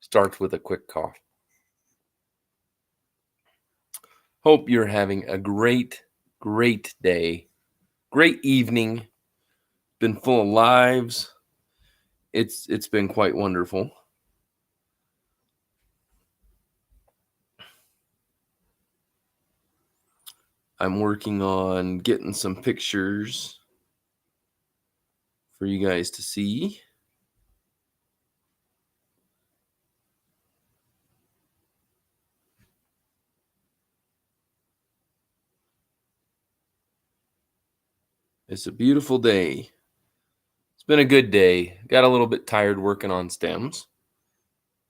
starts with a quick cough. Hope you're having a great day, great evening. Been full of lives. It's been quite wonderful. I'm working on getting some pictures for you guys to see. It's a beautiful day. It's been a good day. Got a little bit tired working on stems,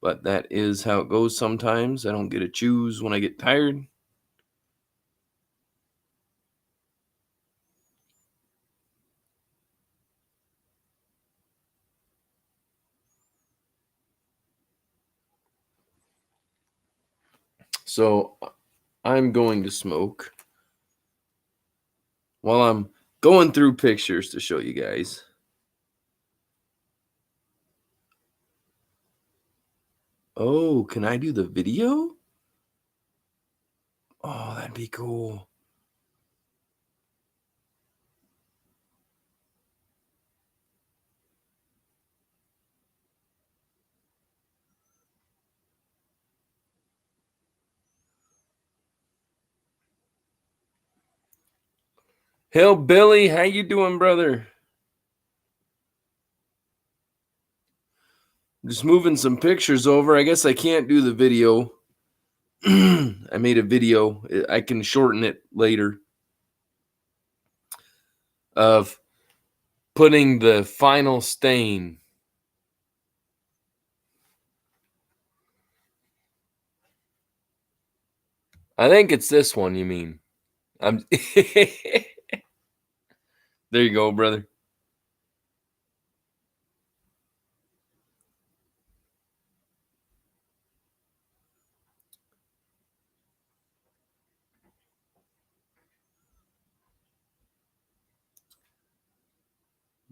but that is how it goes sometimes. I don't get to choose when I get tired. So I'm going to smoke while I'm going through pictures to show you guys. Oh, can I do the video? Oh, that'd be cool. Hey, Billy, how you doing, brother? Just moving some pictures over. I guess I can't do the video. I made a video. I can shorten it later. Of putting the final stain. I think it's this one, you mean. I'm There you go, brother.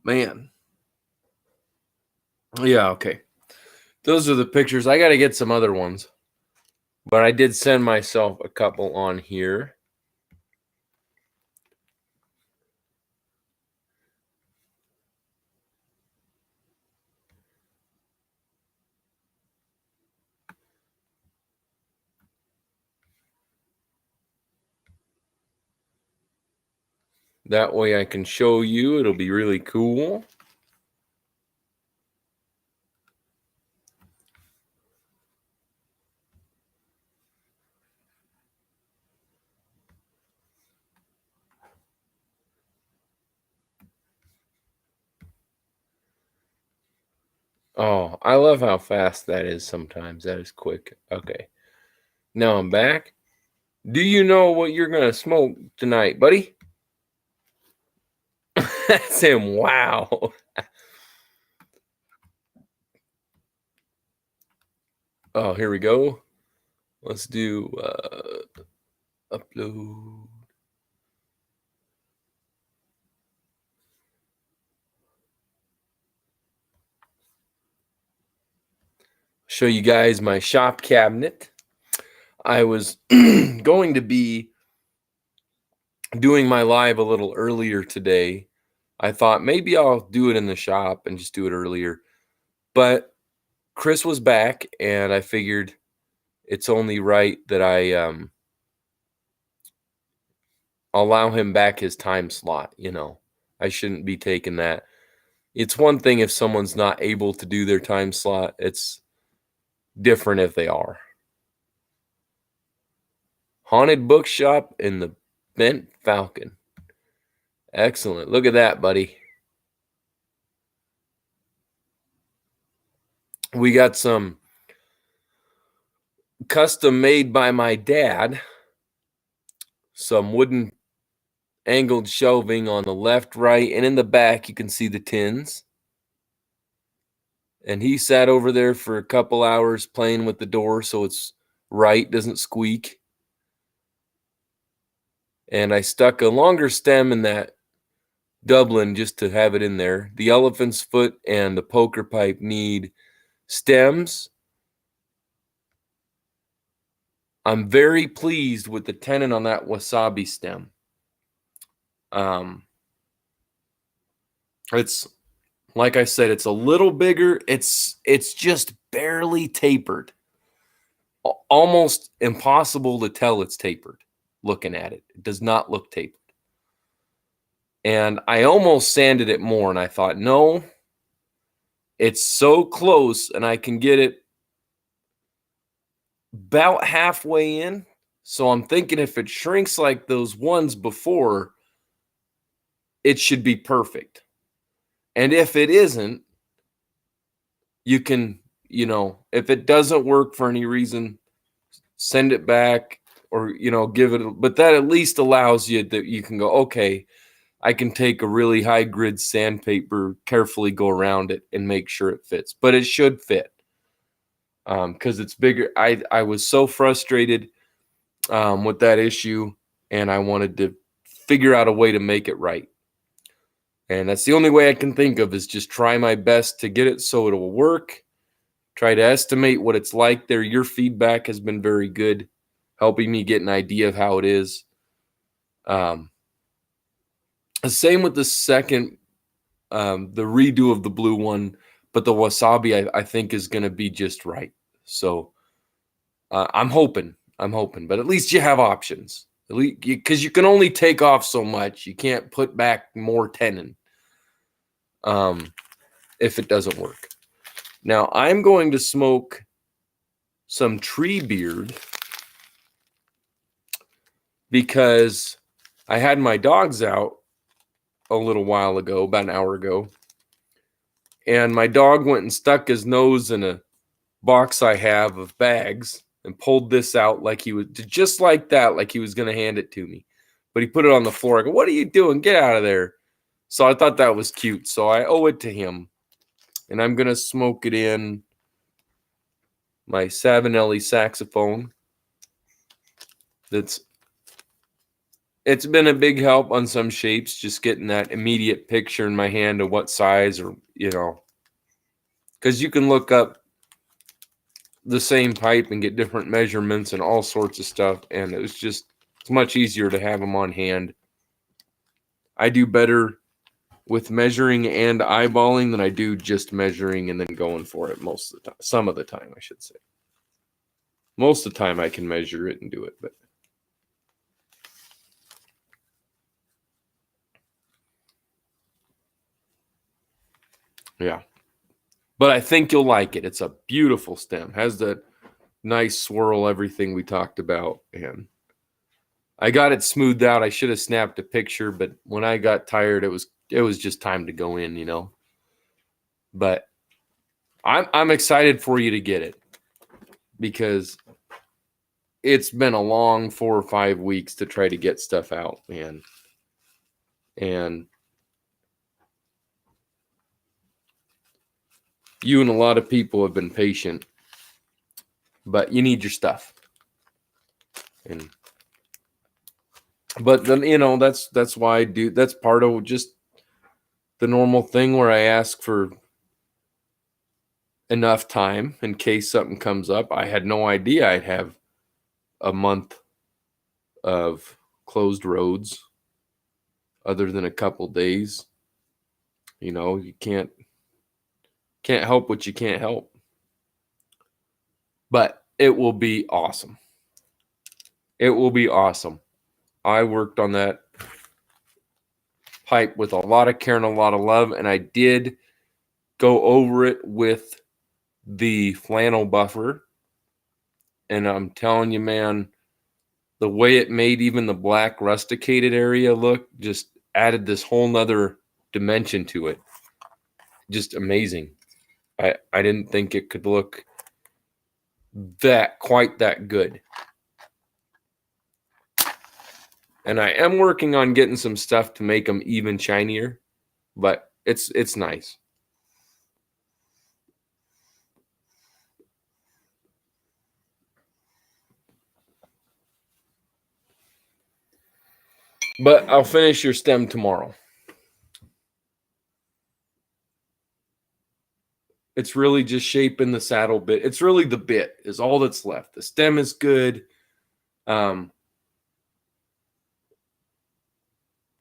Man. Yeah, okay. Those are the pictures. I got to get some other ones. But I did send myself a couple on here. That way I can show you. It'll be really cool. Oh, I love how fast that is sometimes. That is quick. Okay. Now I'm back. Do you know what you're going to smoke tonight, buddy? That's him. Wow. Oh, here we go. Let's do upload. Show you guys my shop cabinet. I was going to be doing my live a little earlier today. I thought maybe I'll do it in the shop and just do it earlier. But Chris was back, and I figured it's only right that I allow him back his time slot. I shouldn't be taking that. It's one thing if someone's not able to do their time slot. It's different if they are. Haunted bookshop in the Bent Falcon. Excellent. Look at that, buddy. We got some custom made by my dad. Some wooden angled shelving on the left, right, and in the back you can see the tins. And he sat over there for a couple hours playing with the door so it's right, doesn't squeak. And I stuck a longer stem in that Dublin just to have it in there. The elephant's foot and the poker pipe need stems. I'm very pleased with the tenon on that wasabi stem. It's like I said, it's a little bigger. It's just barely tapered. Almost impossible to tell it's tapered looking at it. It does not look tapered. And I almost sanded it more, and I thought, no, it's so close, and I can get it about halfway in. So I'm thinking if it shrinks like those ones before, it should be perfect. And if it isn't, you can, if it doesn't work for any reason, send it back or, give it, but that at least allows you that you can go, okay, I can take a really high grid sandpaper, carefully go around it and make sure it fits, but it should fit. Because it's bigger. I was so frustrated with that issue, and I wanted to figure out a way to make it right. And that's the only way I can think of is just try my best to get it so it will work. Try to estimate what it's like there. Your feedback has been very good, helping me get an idea of how it is. Same with the second, the redo of the blue one, but the wasabi I think is going to be just right. So I'm hoping, but at least you have options. At least because you can only take off so much. You can't put back more tenon if it doesn't work. Now I'm going to smoke some tree beard because I had my dogs out a little while ago, about an hour ago, and my dog went and stuck his nose in a box I have of bags and pulled this out like he was just like that, like he was going to hand it to me. But he put it on the floor. I go, "What are you doing? Get out of there." So I thought that was cute. So I owe it to him. And I'm going to smoke it in my Savinelli saxophone. It's been a big help on some shapes, just getting that immediate picture in my hand of what size, or, because you can look up the same pipe and get different measurements and all sorts of stuff. And it's much easier to have them on hand. I do better with measuring and eyeballing than I do just measuring and then going for it most of the time. Some of the time, I should say. Most of the time I can measure it and do it, but yeah. But I think you'll like it. It's a beautiful stem. Has that nice swirl, everything we talked about. And I got it smoothed out. I should have snapped a picture, but when I got tired, it was just time to go in, But I'm excited for you to get it because it's been a long 4 or 5 weeks to try to get stuff out, man. And you and a lot of people have been patient, but you need your stuff. But then, that's why I do. That's part of just the normal thing where I ask for enough time in case something comes up. I had no idea I'd have a month of closed roads other than a couple days. You can't help what you can't help. But it will be awesome. It will be awesome. I worked on that pipe with a lot of care and a lot of love, and I did go over it with the flannel buffer. And I'm telling you, man, the way it made even the black rusticated area look just added this whole nother dimension to it. Just amazing. I didn't think it could look quite that good. And I am working on getting some stuff to make them even shinier, but it's nice. But I'll finish your stem tomorrow. It's really just shaping the saddle bit. It's really the bit is all that's left. The stem is good. Um,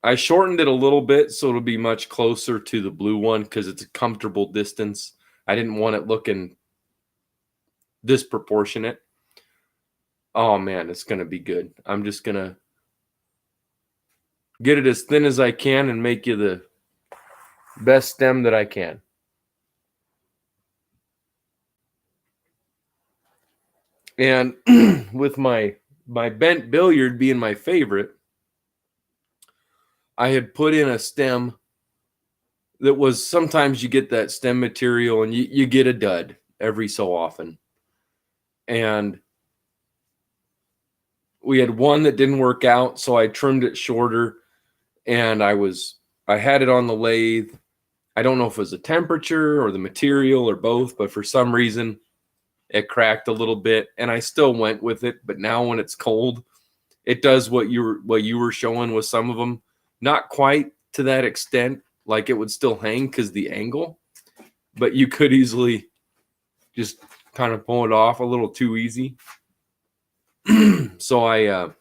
I shortened it a little bit so it'll be much closer to the blue one because it's a comfortable distance. I didn't want it looking disproportionate. Oh man, it's gonna be good. I'm just gonna get it as thin as I can and make you the best stem that I can. And with my bent billiard being my favorite, I had put in a stem that was, sometimes you get that stem material and you get a dud every so often. And we had one that didn't work out, so I trimmed it shorter, and I had it on the lathe. I don't know if it was the temperature or the material or both, but for some reason it cracked a little bit, and I still went with it. But now when it's cold, it does what you were showing with some of them. Not quite to that extent, like it would still hang because the angle, but you could easily just kind of pull it off a little too easy. So I'm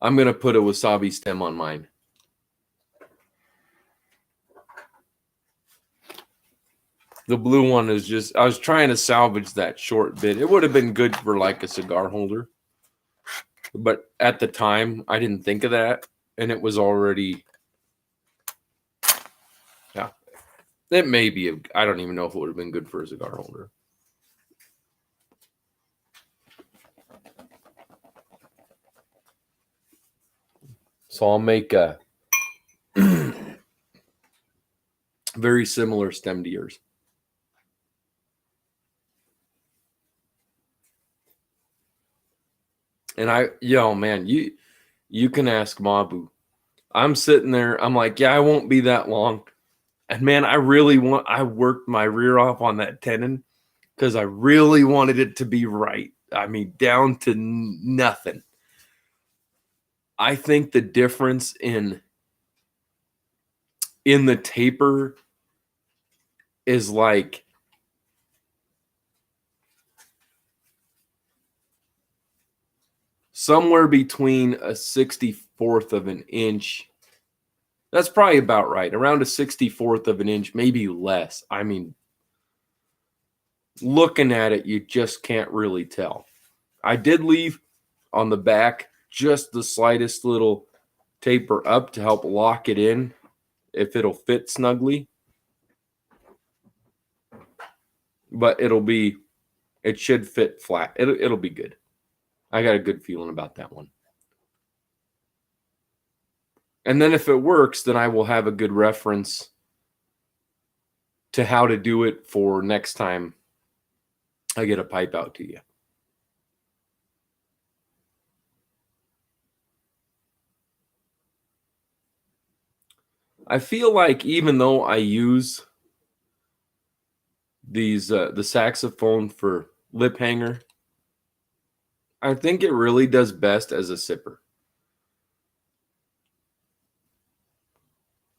gonna put a wasabi stem on mine. The blue one is just, I was trying to salvage that short bit. It would have been good for like a cigar holder, but at the time I didn't think of that, and it was already, yeah, it may be, I don't even know if it would have been good for a cigar holder. So I'll make a very similar stem to yours. And man, you can ask Mabu. I'm sitting there, I'm like, yeah, I won't be that long. And man, I worked my rear off on that tenon because I really wanted it to be right. I mean, down to nothing. I think the difference in the taper is like somewhere between a 64th of an inch. That's probably about right. Around a 64th of an inch, maybe less. I mean, looking at it, you just can't really tell. I did leave on the back just the slightest little taper up to help lock it in if it'll fit snugly. But it should fit flat. It'll be good. I got a good feeling about that one. And then if it works, then I will have a good reference to how to do it for next time I get a pipe out to you. I feel like even though I use these the saxophone for lip hanger, I think it really does best as a sipper.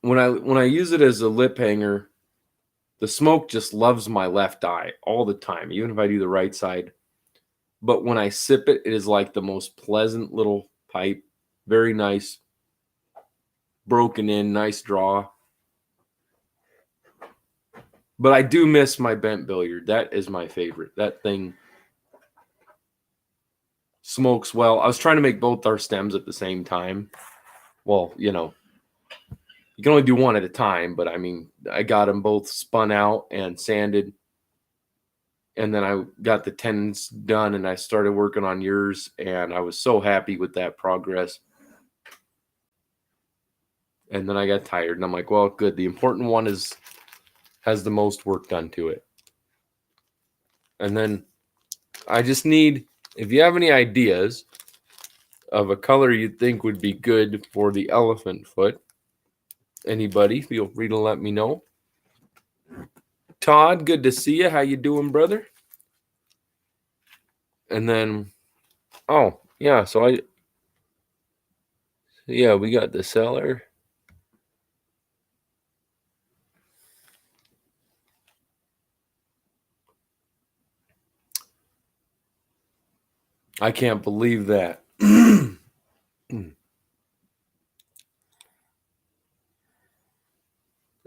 When I use it as a lip hanger, the smoke just loves my left eye all the time, even if I do the right side. But when I sip it, it is like the most pleasant little pipe, very nice, broken in, nice draw. But I do miss my bent billiard. That is my favorite. That thing smokes well. I was trying to make both our stems at the same time. Well, you can only do one at a time, but I mean, I got them both spun out and sanded. And then I got the tenons done and I started working on yours. And I was so happy with that progress. And then I got tired and I'm like, well, good. The important one has the most work done to it. And then I just need, if you have any ideas of a color you think would be good for the elephant foot, anybody, feel free to let me know. Todd, good to see you. How you doing, brother? And then, oh, yeah, we got the cellar. I can't believe that.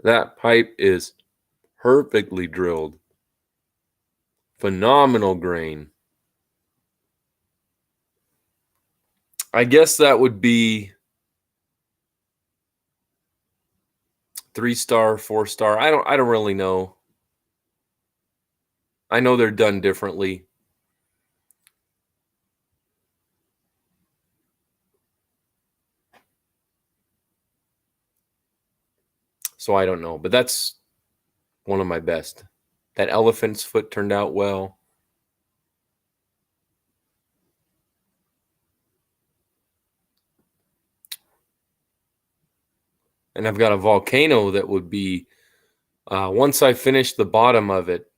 That pipe is perfectly drilled. Phenomenal grain. I guess that would be 3-star, 4-star. I don't really know. I know they're done differently. So I don't know, but that's one of my best. That elephant's foot turned out well. And I've got a volcano that would be, once I finish the bottom of it,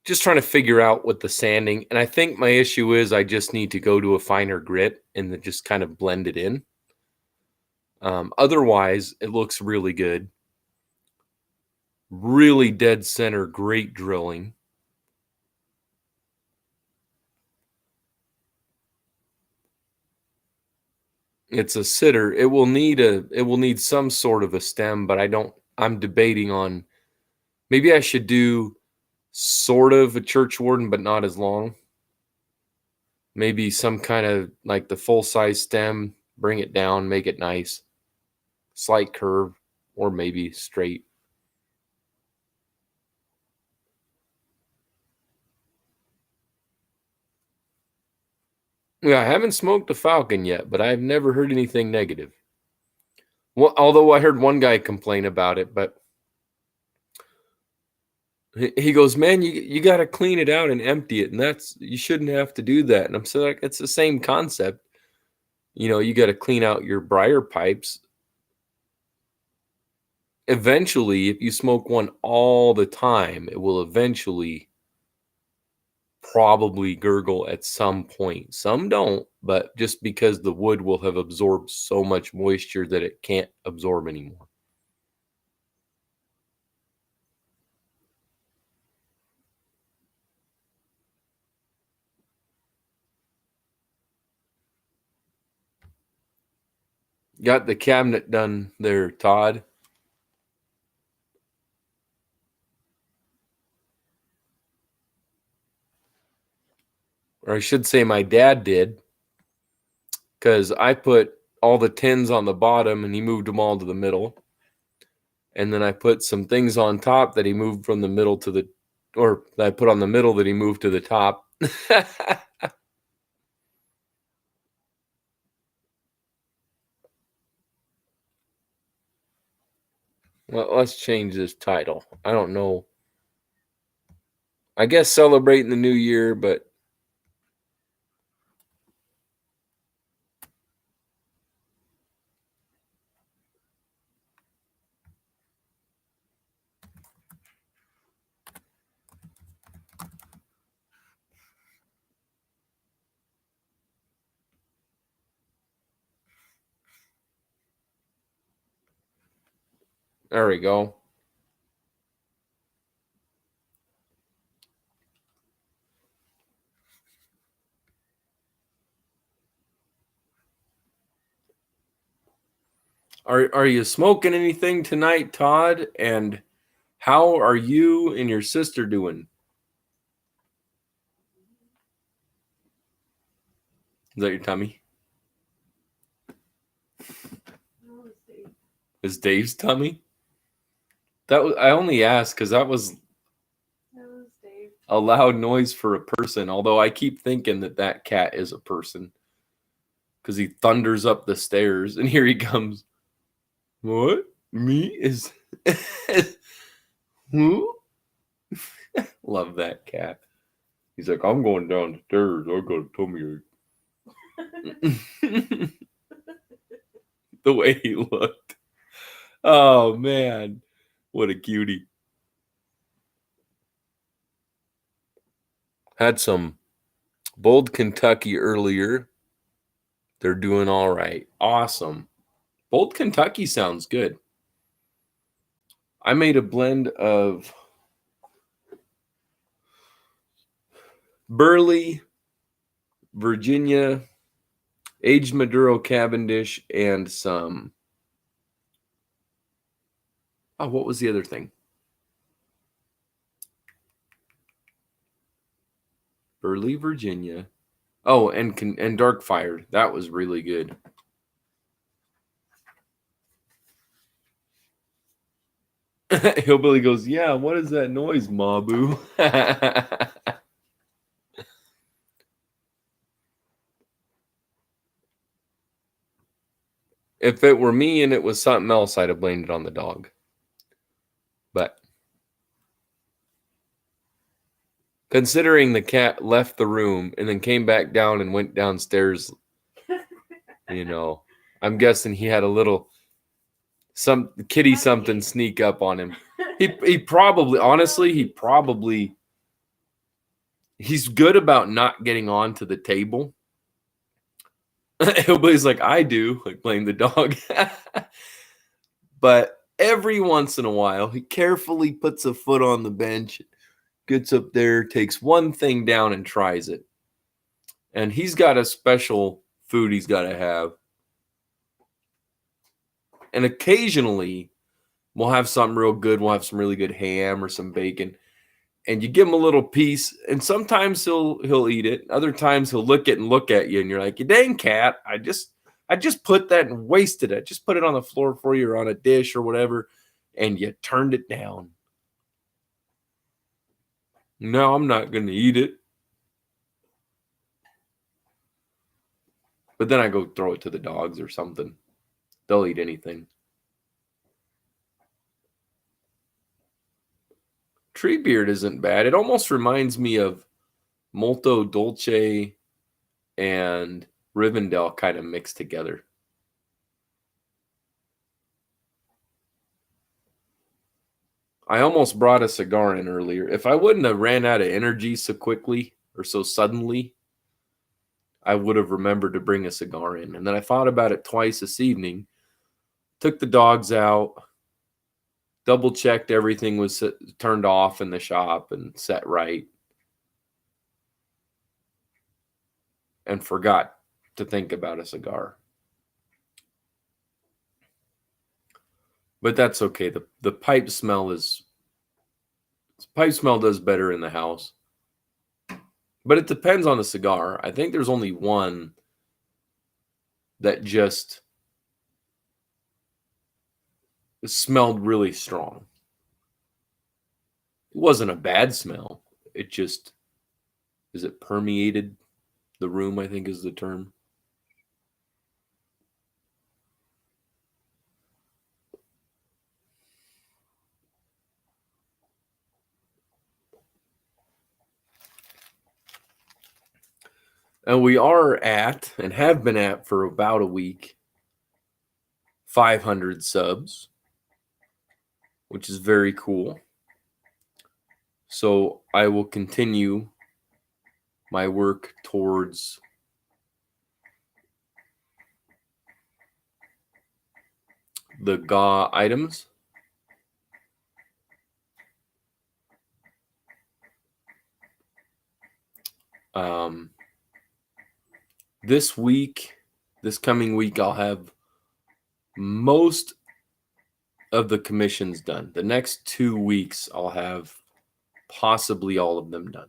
just trying to figure out what the sanding, and I think my issue is I just need to go to a finer grit and then just kind of blend it in. Otherwise, it looks really good. Really dead center, great drilling. It's a sitter. It will need some sort of a stem, but I'm debating on maybe I should do sort of a church warden, but not as long. Maybe some kind of like the full size stem, bring it down, make it nice, slight curve, or maybe straight. Yeah, I haven't smoked a falcon yet, but I've never heard anything negative. Well, although I heard one guy complain about it, but he goes, "Man, you got to clean it out and empty it, and you shouldn't have to do that." And I'm saying, like, it's the same concept. You got to clean out your briar pipes. Eventually, if you smoke one all the time, it will eventually probably gurgle at some point. Some don't, but just because the wood will have absorbed so much moisture that it can't absorb anymore. Got the cabinet done there, Todd. Or I should say my dad did, because I put all the tins on the bottom and he moved them all to the middle. And then I put some things on top that he moved from the middle to the, or that I put on the middle that he moved to the top. Well, let's change this title. I don't know. I guess celebrating the new year, but there we go. Are you smoking anything tonight, Todd? And how are you and your sister doing? Is that your tummy? Is Dave's tummy? I only asked because that was a loud noise for a person. Although I keep thinking that cat is a person because he thunders up the stairs, and here he comes. What? Me is who? Love that cat. He's like, I'm going down the stairs. I got a tummy ache. The way he looked. Oh man, what a cutie. Had some Bold Kentucky earlier. They're doing all right. Awesome. Bold Kentucky sounds good. I made a blend of Burley, Virginia, aged Maduro Cavendish, and some. Oh, what was the other thing? Burley, Virginia. Oh, and dark fired. That was really good. Hillbilly goes, yeah, what is that noise, Mabu? If it were me and it was something else, I'd have blamed it on the dog. But considering the cat left the room and then came back down and went downstairs, I'm guessing he had a little some kitty something sneak up on him. He probably, honestly, he's good about not getting onto the table. Everybody's like, I do, like blame the dog. But every once in a while, he carefully puts a foot on the bench, gets up there, takes one thing down and tries it. And he's got a special food he's got to have. And occasionally, we'll have something real good. We'll have some really good ham or some bacon. And you give him a little piece, and sometimes he'll eat it. Other times he'll look at you, and you're like, you dang cat, I just put that and wasted it. Just put it on the floor for you or on a dish or whatever, and you turned it down. No, I'm not going to eat it. But then I go throw it to the dogs or something. They'll eat anything. Treebeard isn't bad. It almost reminds me of Molto Dolce and Rivendell kind of mixed together. I almost brought a cigar in earlier. If I wouldn't have ran out of energy so quickly or so suddenly, I would have remembered to bring a cigar in. And then I thought about it twice this evening, took the dogs out, double checked everything was turned off in the shop and set right, and forgot to think about a cigar. But that's okay. The pipe smell does better in the house. But it depends on the cigar. I think there's only one that just smelled really strong. It wasn't a bad smell. It just, permeated the room, I think is the term. And we are at, and have been at for about a week, 500 subs, which is very cool. So I will continue my work towards the GA items. This coming week, I'll have most of the commissions done. The next 2 weeks, I'll have possibly all of them done.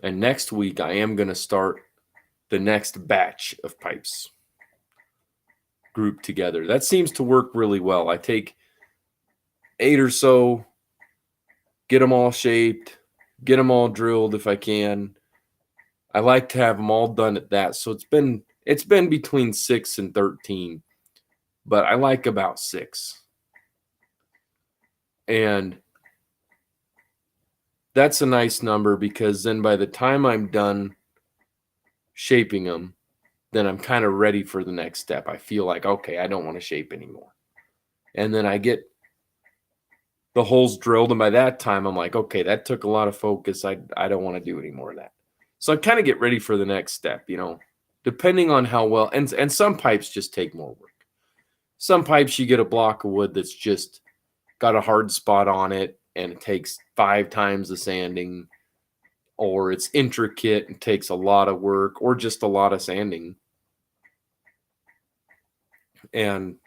And next week, I am going to start the next batch of pipes grouped together. That seems to work really well. I take 8 or so, get them all shaped, get them all drilled if I can. I like to have them all done at that. So it's been between 6 and 13, but I like about 6. And that's a nice number, because then by the time I'm done shaping them, then I'm kind of ready for the next step. I feel like, okay, I don't want to shape anymore. And then I get the holes drilled, and by that time I'm like, okay, that took a lot of focus. I don't want to do any more of that. So I kind of get ready for the next step, depending on how well, and some pipes just take more work. Some pipes you get a block of wood that's just got a hard spot on it, and it takes 5 times the sanding, or it's intricate and takes a lot of work, or just a lot of sanding. And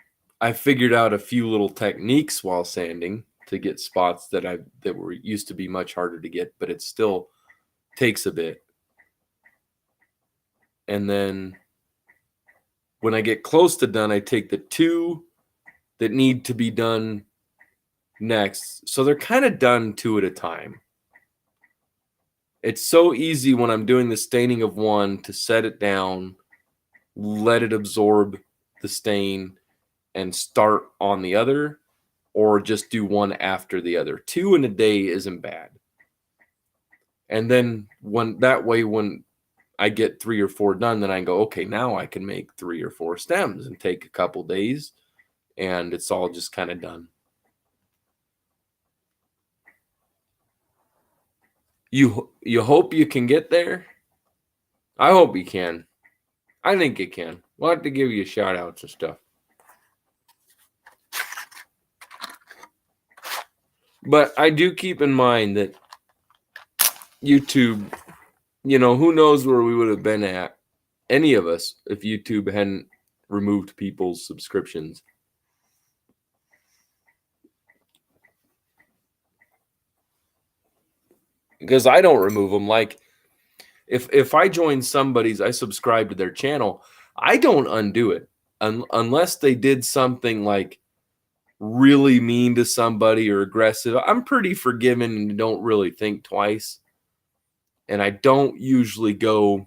I figured out a few little techniques while sanding to get spots that were used to be much harder to get, but it still takes a bit. And then when I get close to done, I take the 2 that need to be done next. So they're kind of done 2 at a time. It's so easy when I'm doing the staining of one to set it down, let it absorb the stain, and start on the other, or just do one after the other. 2 in a day isn't bad. And then when I get 3 or 4 done, then I go, okay, now I can make 3 or 4 stems and take a couple days, and it's all just kind of done. You hope you can get there? I hope you can. I think you can. We'll have to give you shout outs and stuff. But I do keep in mind that YouTube, who knows where we would have been at, any of us, if YouTube hadn't removed people's subscriptions. Because I don't remove them. Like, if I join somebody's, I subscribe to their channel, I don't undo it unless they did something like really mean to somebody or aggressive. I'm pretty forgiving and don't really think twice. And I don't usually go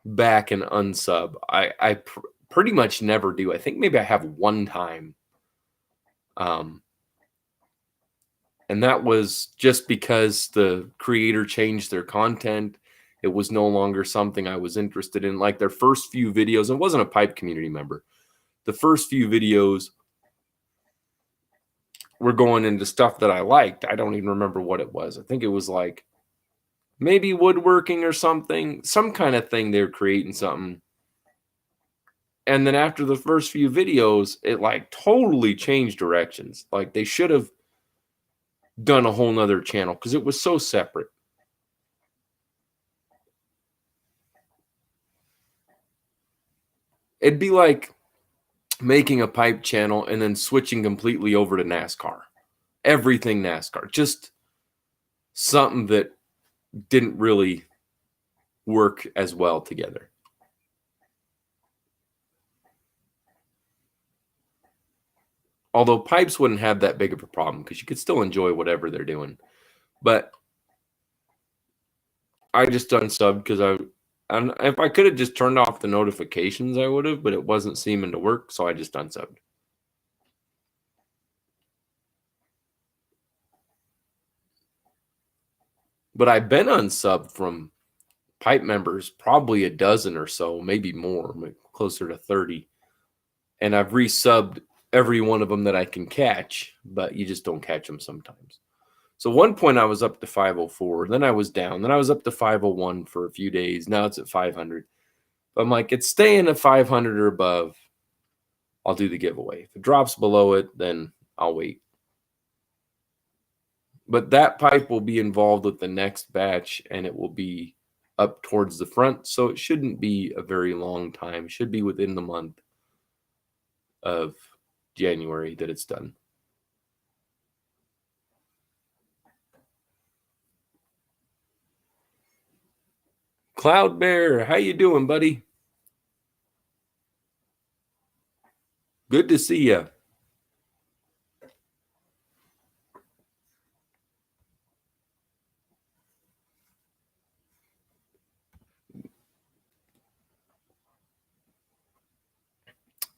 back and unsub. I pretty much never do. I think maybe I have one time. And that was just because the creator changed their content. It was no longer something I was interested in. Like their first few videos, it wasn't a pipe community member. The first few videos were going into stuff that I liked. I don't even remember what it was. I think it was like maybe woodworking or something, some kind of thing. They were creating something. And then after the first few videos, it like totally changed directions. Like they should have done a whole nother channel because it was so separate. It'd be like making a pipe channel and then switching completely over to NASCAR. Everything NASCAR. Just something that didn't really work as well together. Although pipes wouldn't have that big of a problem because you could still enjoy whatever they're doing. But I just unsubbed because if I could have just turned off the notifications, I would have, but it wasn't seeming to work, so I just unsubbed. But I've been unsubbed from pipe members, probably a dozen or so, maybe more, closer to 30. And I've resubbed every one of them that I can catch, but you just don't catch them sometimes. So one point I was up to 504, then I was down, then I was up to 501 for a few days. Now it's at 500. But I'm like, it's staying at 500 or above. I'll do the giveaway. If it drops below it, then I'll wait. But that pipe will be involved with the next batch, and it will be up towards the front, so it shouldn't be a very long time. It should be within the month of January that it's done. Cloud Bear, how you doing, buddy? Good to see you.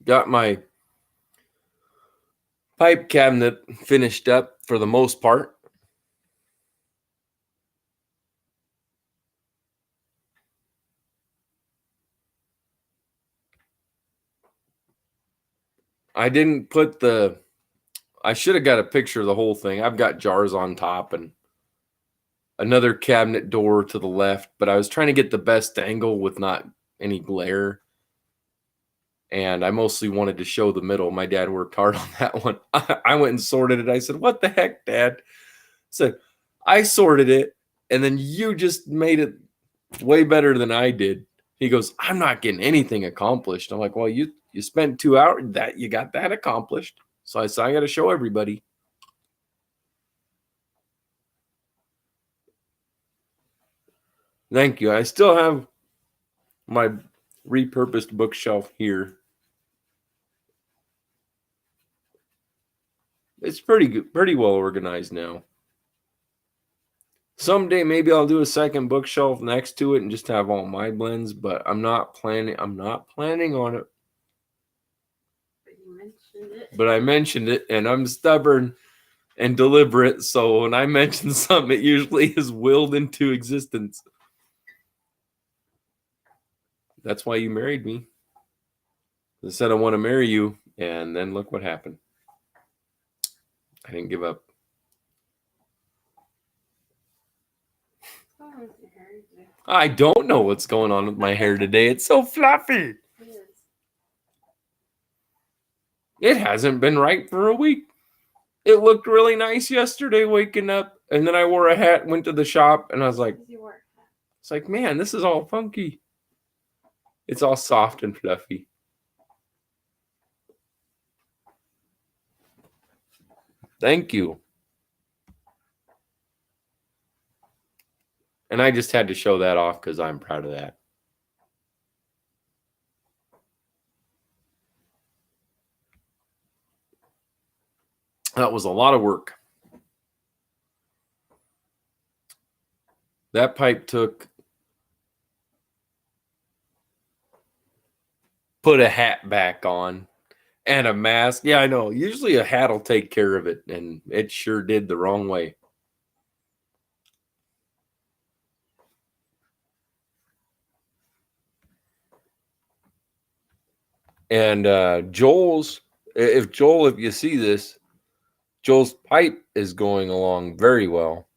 Got my pipe cabinet finished up for the most part. I didn't put I should have got a picture of the whole thing. I've got jars on top and another cabinet door to the left, but I was trying to get the best angle with not any glare. and I mostly wanted to show the middle. My dad worked hard on that one. I went and sorted it. I said, "What the heck, Dad?" I said, "I sorted it, and then you just made it way better than I did." He goes, "I'm not getting anything accomplished." I'm like, "Well, you spent 2 hours that you got that accomplished." So I said, "I got to show everybody." Thank you. I still have my repurposed bookshelf here. It's pretty good, pretty well organized now. Someday maybe I'll do a second bookshelf next to it and just have all my blends, but I'm not planning on it. But you mentioned it. But I mentioned it, and I'm stubborn and deliberate, so when I mention something, it usually is willed into existence. That's why you married me. I said I want to marry you, and then look what happened. I didn't give up. What's going on with your hair today? I don't know what's going on with my hair today. It's so fluffy. It is. It hasn't been right for a week. It looked really nice yesterday waking up, and then I wore a hat, went to the shop, and I was like, Because you work. it's like, man, this is all funky. It's all soft and fluffy. Thank you. And I just had to show that off because I'm proud of that. That was a lot of work. That pipe took, put a hat back on and a mask. Yeah, I know. Usually a hat will take care of it, and it sure did the wrong way. And Joel's, if you see this, Joel's pipe is going along very well.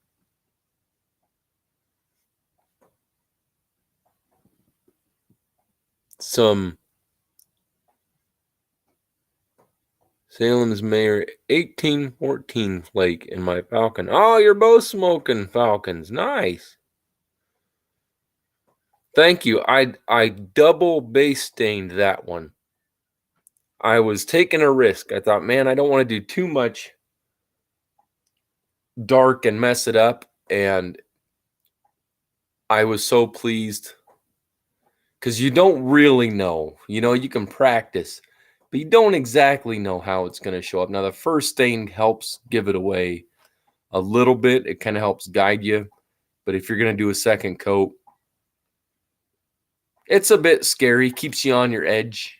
Some Salem's Mayor 1814 flake in my Falcon. Oh, you're both smoking Falcons. Nice. Thank you. I double base stained that one. I was taking a risk. I thought, man, I don't want to do too much dark and mess it up. And I was so pleased because you don't really know. You can practice, but you don't exactly know how it's going to show up. Now, the first stain helps give it away a little bit. It kind of helps guide you. But if you're going to do a second coat, it's a bit scary, keeps you on your edge.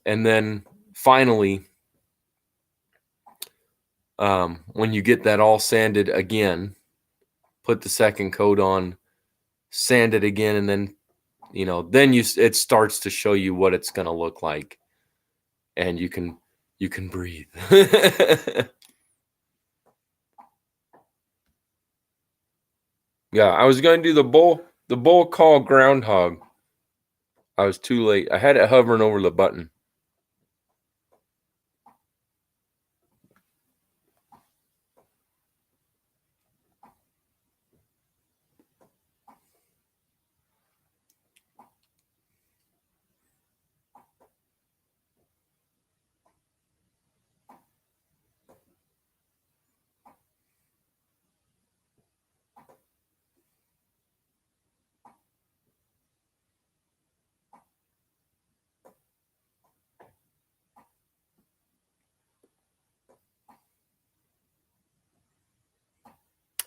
And then finally, when you get that all sanded again, put the second coat on, sand it again, and then it starts to show you what it's going to look like, and you can breathe. Yeah, I was going to do the bull call groundhog. I was too late. I had it hovering over the button.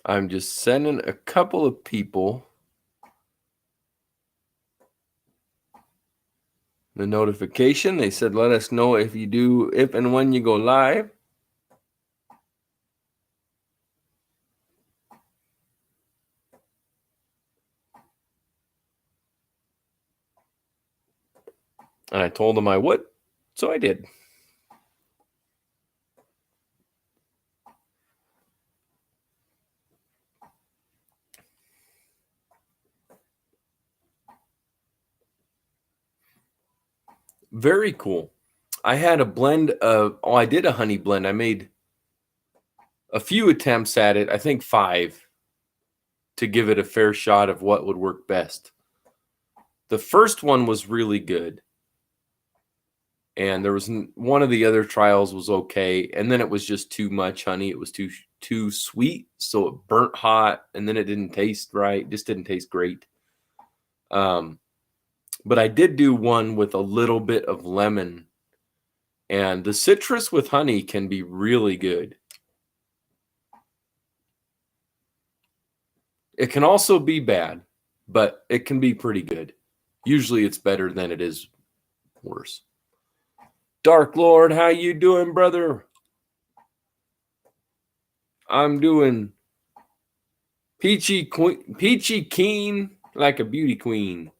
I'm just sending a couple of people the notification. They said, let us know if and when you go live. And I told them I would, so I did. Very cool. I had a blend of, I did a honey blend. I made a few attempts at it, I think 5, to give it a fair shot of what would work best. The first one was really good. And there was one of the other trials was okay. And then it was just too much honey. It was too sweet. So it burnt hot and then it didn't taste right. Just didn't taste great. But I did do one with a little bit of lemon. And the citrus with honey can be really good. It can also be bad, but it can be pretty good. Usually it's better than it is worse. Dark Lord, how you doing, brother? I'm doing peachy keen like a beauty queen.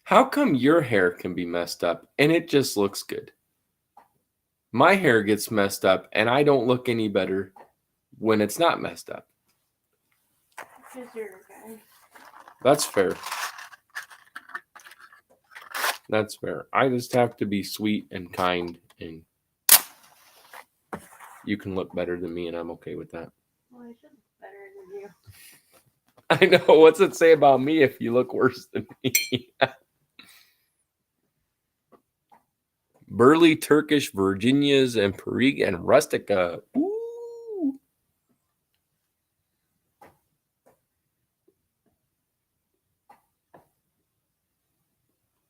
How come your hair can be messed up and it just looks good? My hair gets messed up and I don't look any better when it's not messed up. Because you're a guy. That's fair. That's fair. I just have to be sweet and kind, and you can look better than me, and I'm okay with that. Well, I should look better than you. I know. What's it say about me if you look worse than me? Burley, Turkish, Virginias, and Perique, and Rustica. Ooh.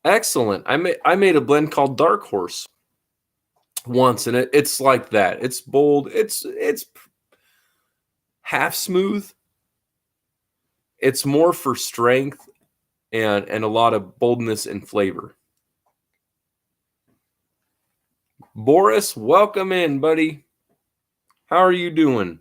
Excellent. I made a blend called Dark Horse once, and it's like that. It's bold. It's half smooth. It's more for strength and a lot of boldness and flavor. Boris, welcome in, buddy. How are you doing?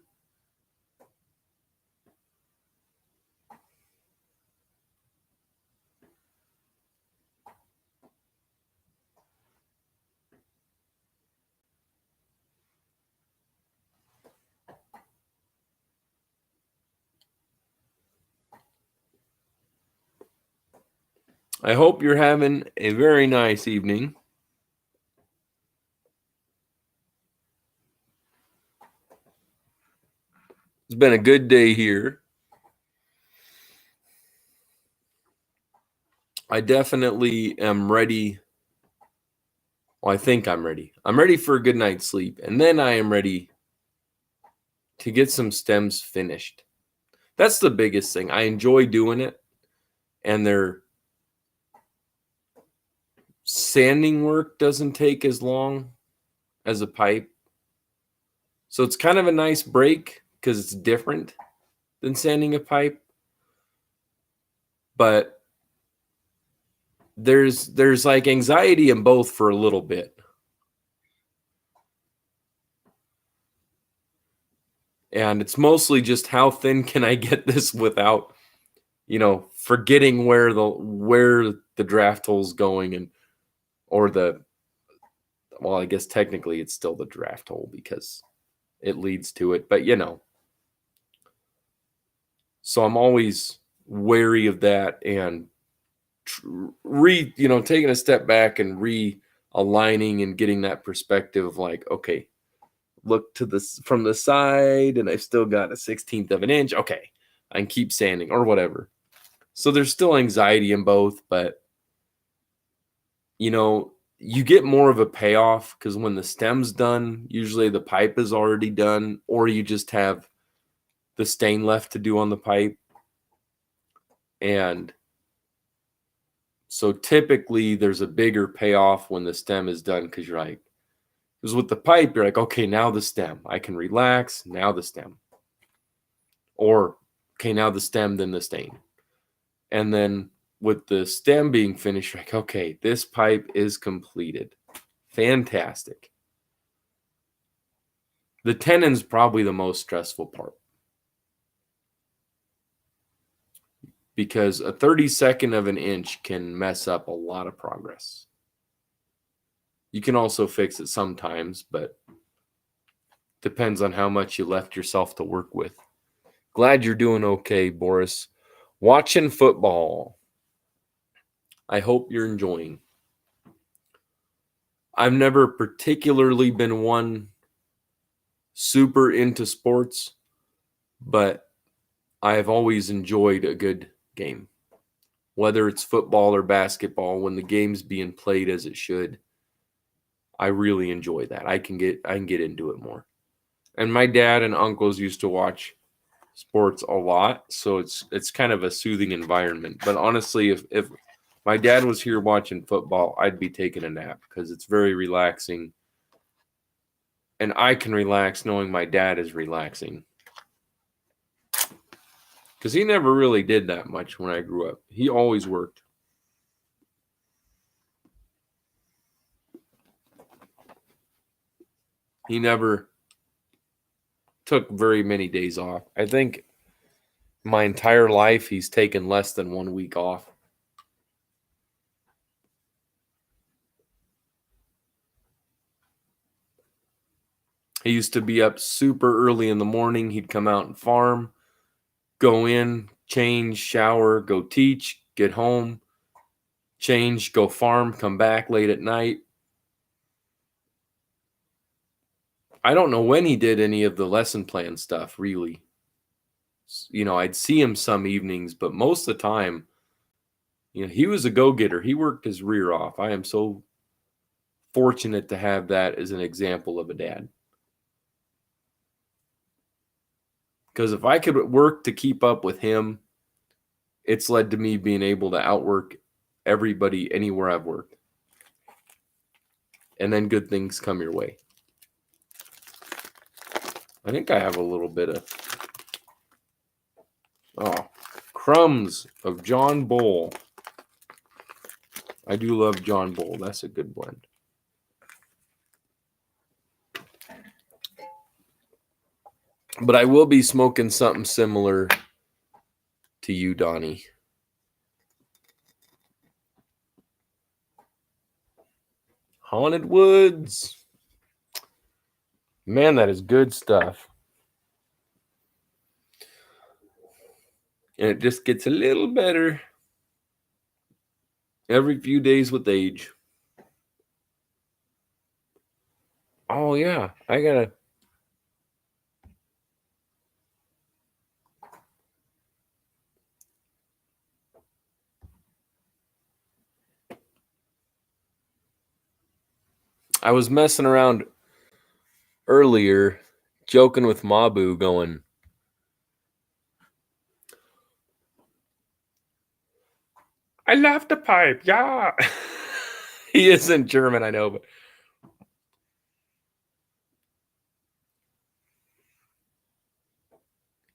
I hope you're having a very nice evening. It's been a good day here. I definitely am ready. Well, I think I'm ready. I'm ready for a good night's sleep. And then I am ready to get some stems finished. That's the biggest thing. I enjoy doing it. And their sanding work doesn't take as long as a pipe. So it's kind of a nice break because it's different than sanding a pipe. But there's like anxiety in both for a little bit. And it's mostly just how thin can I get this without, forgetting where the draft hole's going I guess technically it's still the draft hole because it leads to it, but so I'm always wary of that and taking a step back and realigning and getting that perspective of like, okay, look to this from the side and I've still got a 1/16 of an inch. Okay, I can keep sanding or whatever. So there's still anxiety in both, but you get more of a payoff because when the stem's done, usually the pipe is already done, or you just have the stain left to do on the pipe. And so typically there's a bigger payoff when the stem is done because because with the pipe, you're like, okay, now the stem. I can relax, now the stem. Or, okay, now the stem, then the stain. And then with the stem being finished, you're like, okay, this pipe is completed. Fantastic. The tenon's probably the most stressful part. Because a 32nd of an inch can mess up a lot of progress. You can also fix it sometimes, but depends on how much you left yourself to work with. Glad you're doing okay, Boris. Watching football. I hope you're enjoying. I've never particularly been one super into sports, but I've always enjoyed a good game. Whether it's football or basketball, when the game's being played as it should, I really enjoy that. I can get into it more. And my dad and uncles used to watch sports a lot, so it's kind of a soothing environment. But honestly, if my dad was here watching football, I'd be taking a nap because it's very relaxing. And I can relax knowing my dad is relaxing. Because he never really did that much when I grew up. He always worked. He never took very many days off. I think my entire life he's taken less than 1 week off. He used to be up super early in the morning. He'd come out and farm, go in, change, shower, go teach, get home, change, go farm, come back late at night. I don't know when he did any of the lesson plan stuff, really. I'd see him some evenings, but most of the time, he was a go-getter. He worked his rear off. I am so fortunate to have that as an example of a dad. Because if I could work to keep up with him, it's led to me being able to outwork everybody anywhere I've worked. And then good things come your way. I think I have a little bit of crumbs of John Bull. I do love John Bull. That's a good blend. But I will be smoking something similar to you, Donnie. Haunted Woods. Man, that is good stuff. And it just gets a little better every few days with age. Oh, yeah. I was messing around earlier, joking with Mabu, going, I love the pipe, yeah. He isn't German, I know, but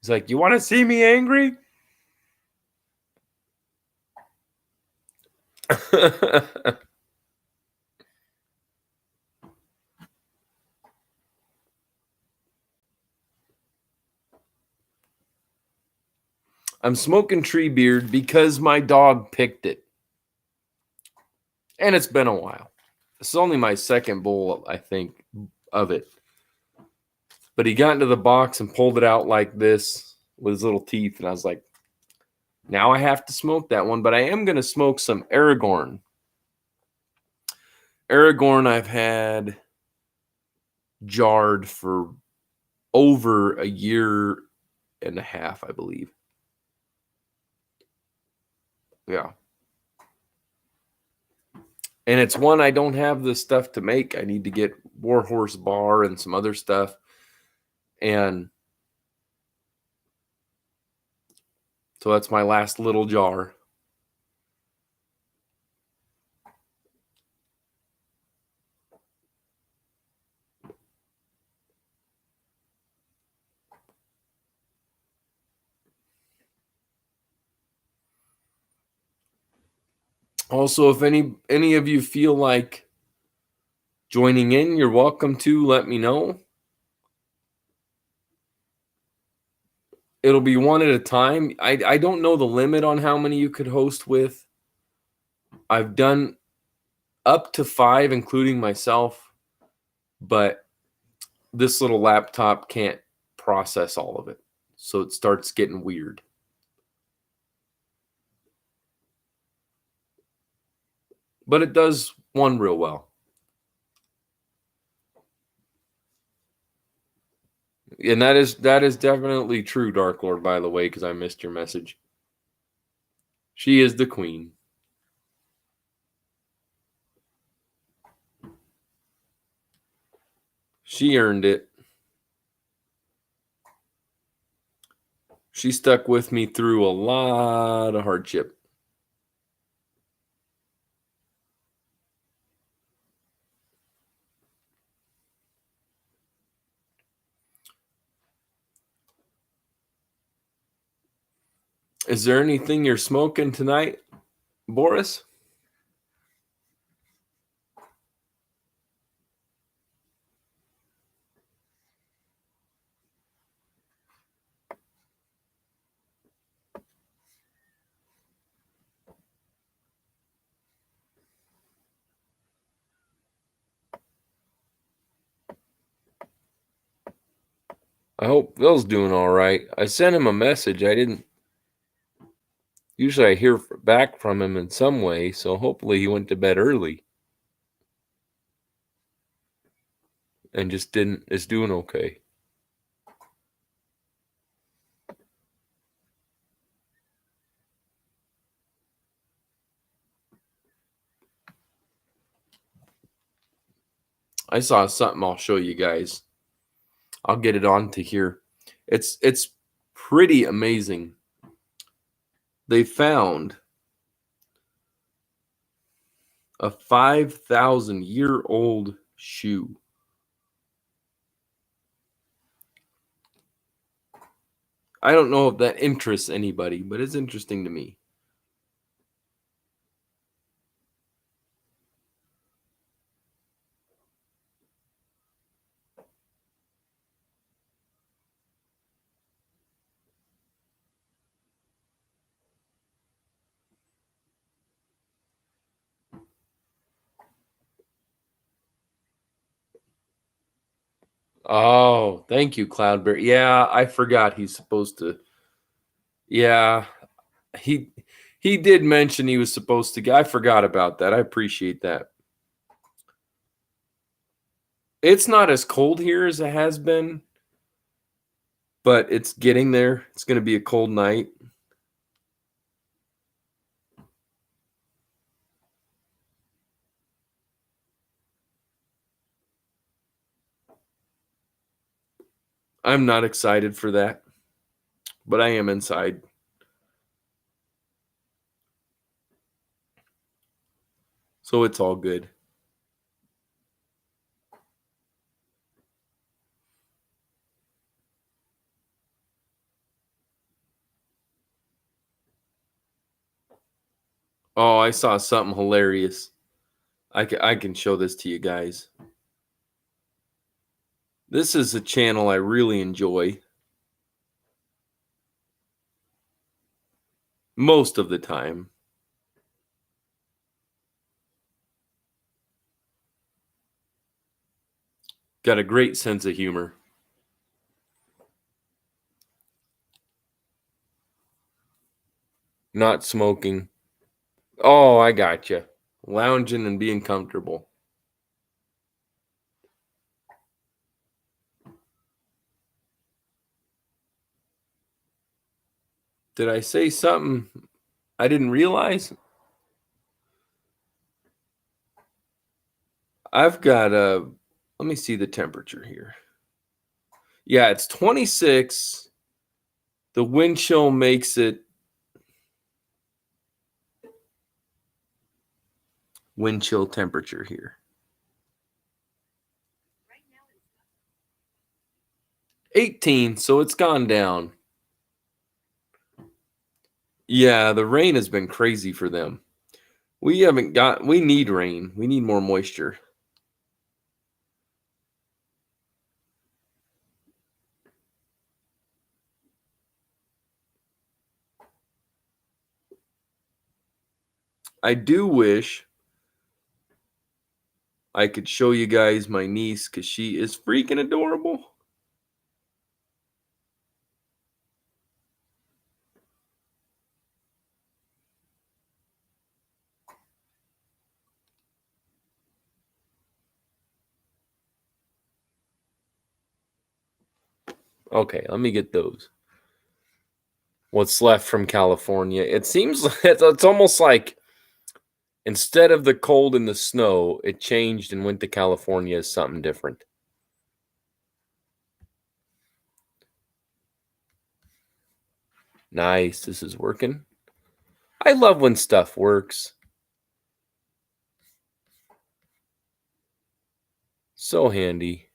he's like, you want to see me angry? I'm smoking Briar'd because my dog picked it. And it's been a while. This is only my second bowl, I think, of it. But he got into the box and pulled it out like this with his little teeth. And I was like, now I have to smoke that one. But I am going to smoke some Aragorn. Aragorn I've had jarred for over a year and a half, I believe. Yeah. And it's one I don't have the stuff to make. I need to get Warhorse Bar and some other stuff. And so that's my last little jar. Also, if any of you feel like joining in, you're welcome to let me know. It'll be one at a time. I don't know the limit on how many you could host with. I've done up to 5, including myself, but this little laptop can't process all of it. So it starts getting weird. but it does one real well. And that is definitely true, Dark Lord, by the way, because I missed your message. She is the queen. She earned it. She stuck with me through a lot of hardship. Is there anything you're smoking tonight, Boris? I hope Phil's doing all right. I sent him a message. I didn't. Usually I hear back from him in some way, so hopefully he went to bed early and just is doing okay. I saw something I'll show you guys. I'll get it on to here. It's pretty amazing. They found a 5,000-year-old shoe. I don't know if that interests anybody, but it's interesting to me. Oh, thank you, Cloudberry. Yeah, I forgot he's supposed to. Yeah, he did mention he was supposed to get. I forgot about that. I appreciate that. It's not as cold here as it has been, but it's getting there. It's going to be a cold night. I'm not excited for that, but I am inside. So it's all good. Oh, I saw something hilarious. I can show this to you guys. This is a channel I really enjoy. Most of the time. Got a great sense of humor. Not smoking. Oh, I gotcha. Lounging and being comfortable. Did I say something I didn't realize? I've got a. Let me see the temperature here. Yeah, it's 26. The wind chill makes it. Wind chill temperature here. 18, so it's gone down. Yeah, the rain has been crazy for them. We need rain. We need more moisture. I do wish I could show you guys my niece because she is freaking adorable. Okay, let me get those. What's left from California? It seems it's almost like instead of the cold and the snow, it changed and went to California as something different. Nice, this is working. I love when stuff works. So handy.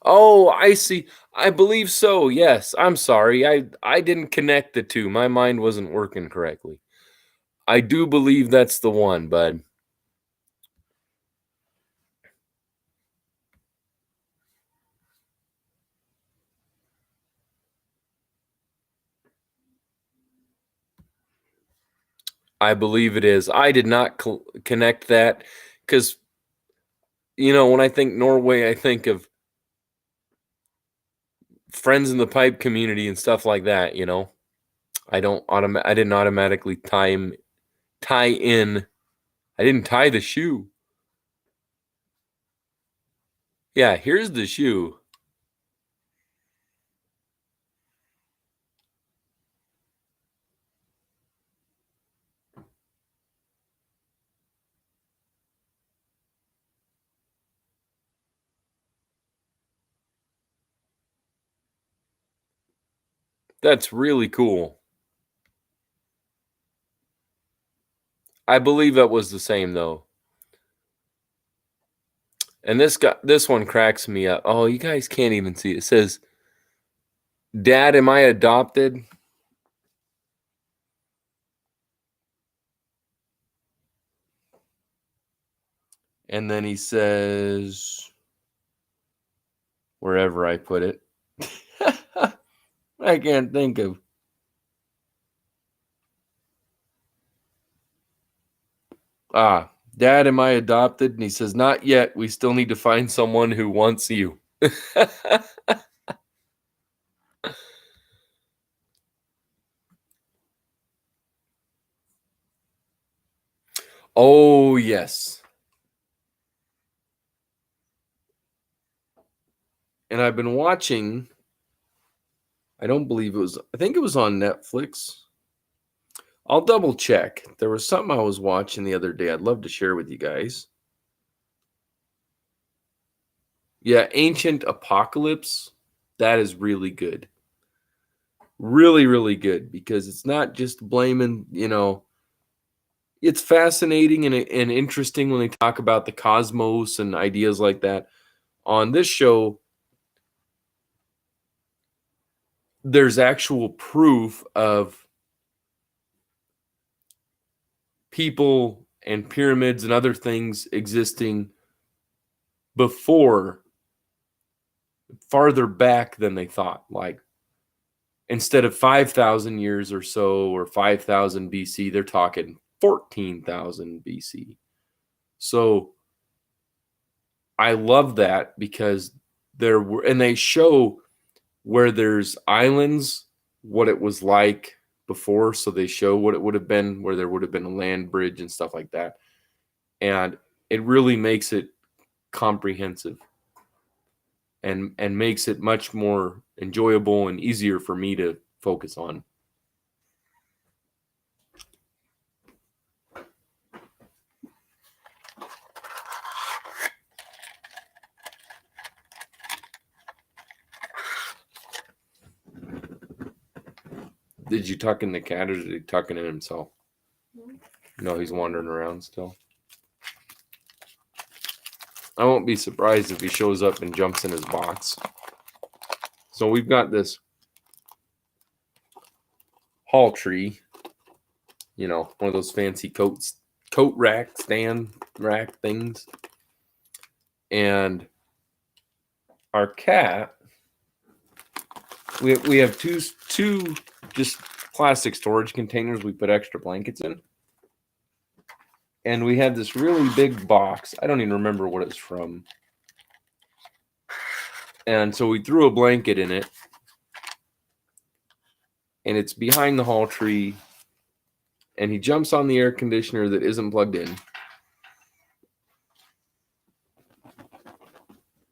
Oh, I see. I believe so. Yes. I'm sorry. I didn't connect the two. My mind wasn't working correctly. I do believe that's the one, bud. I believe it is. I did not connect that because, when I think Norway, I think of friends in the pipe community and stuff like that. I didn't automatically tie in. I didn't tie the shoe. Yeah, here's the shoe. That's really cool. I believe that was the same though. And this one cracks me up. Oh, you guys can't even see it. It says, "Dad, am I adopted?" And then he says, wherever I put it. I can't think of. Dad, am I adopted? And he says, "Not yet. We still need to find someone who wants you." Oh, yes. And I've been watching, I think it was on Netflix. I'll double check. There was something I was watching the other day I'd love to share with you guys. Yeah, Ancient Apocalypse. That is really good. Really, really good because it's not just blaming, it's fascinating and interesting when they talk about the cosmos and ideas like that. On this show, there's actual proof of people and pyramids and other things existing before, farther back than they thought. Like instead of 5,000 years or so, or 5,000 BC, they're talking 14,000 BC. So I love that because they show where there's islands, what it was like before. So they show what it would have been, where there would have been a land bridge and stuff like that. And it really makes it comprehensive and makes it much more enjoyable and easier for me to focus on. Did you tuck in the cat or did he tuck in himself? No, he's wandering around still. I won't be surprised if he shows up and jumps in his box. So we've got this hall tree, one of those fancy coat rack, stand rack things. And our cat, we have two just plastic storage containers we put extra blankets in. And we had this really big box. I don't even remember what it's from. And so we threw a blanket in it. And it's behind the hall tree. And he jumps on the air conditioner that isn't plugged in.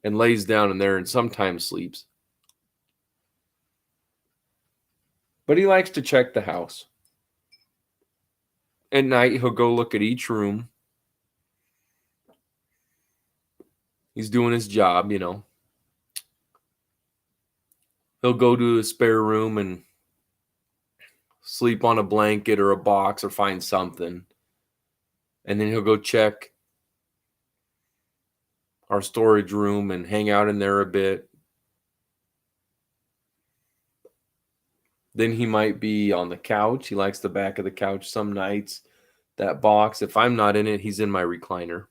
And lays down in there and sometimes sleeps. But he likes to check the house. At night, he'll go look at each room. He's doing his job, you know. He'll go to a spare room and sleep on a blanket or a box or find something. And then he'll go check our storage room and hang out in there a bit. Then he might be on the couch. He likes the back of the couch some nights. That box, if I'm not in it, he's in my recliner.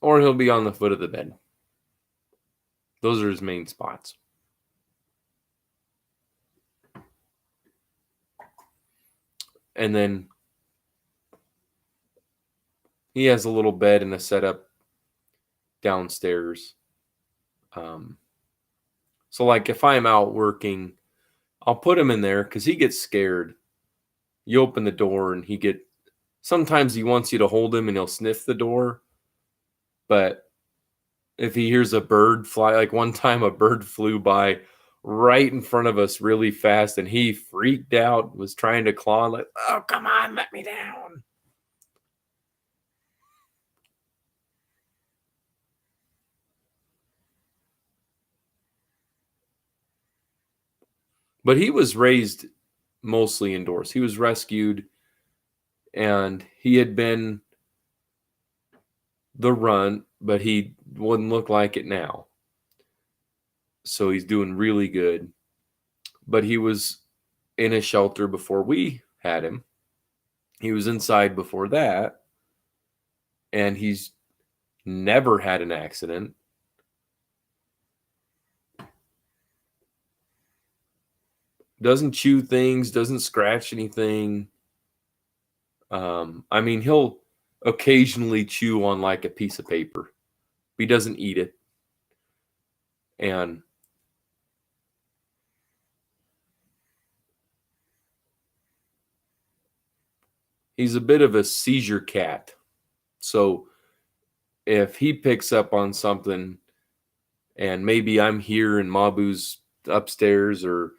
Or he'll be on the foot of the bed. Those are his main spots. And then he has a little bed and a setup downstairs. So like if I'm out working, I'll put him in there because he gets scared. You open the door and sometimes he wants you to hold him and he'll sniff the door. But if he hears a bird fly, like one time a bird flew by right in front of us really fast and he freaked out, was trying to claw, like, oh, come on, let me down. But he was raised mostly indoors. He was rescued and he had been the runt, but he wouldn't look like it now. So he's doing really good. But he was in a shelter before we had him. He was inside before that. And he's never had an accident. Doesn't chew things, doesn't scratch anything. I mean, he'll occasionally chew on like a piece of paper. He doesn't eat it. And he's a bit of a seizure cat. So if he picks up on something and maybe I'm here and Mabu's upstairs or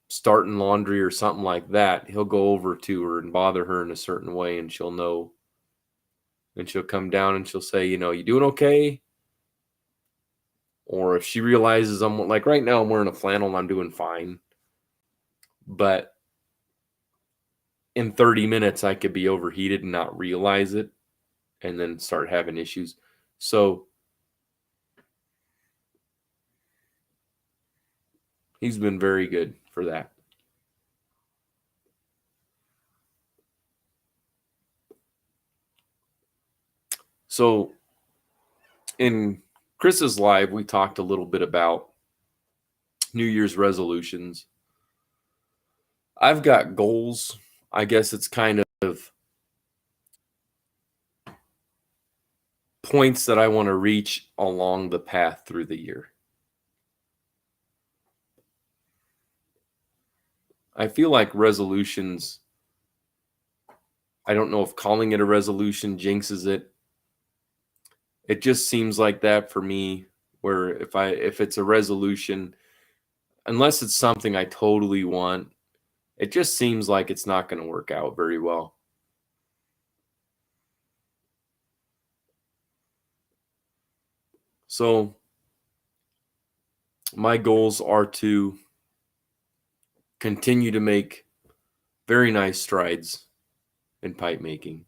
starting laundry or something like that, he'll go over to her and bother her in a certain way and she'll know. And she'll come down and she'll say, you know, you doing okay? Or if she realizes I'm like right now I'm wearing a flannel and I'm doing fine. But in 30 minutes I could be overheated and not realize it and then start having issues. So he's been very good for that. So in Chris's live, we talked a little bit about New Year's resolutions. I've got goals. I guess it's kind of points that I want to reach along the path through the year. I feel like resolutions, I don't know if calling it a resolution jinxes it. It just seems like that for me, where if it's a resolution, unless it's something I totally want, it just seems like it's not going to work out very well. So my goals are to continue to make very nice strides in pipe making.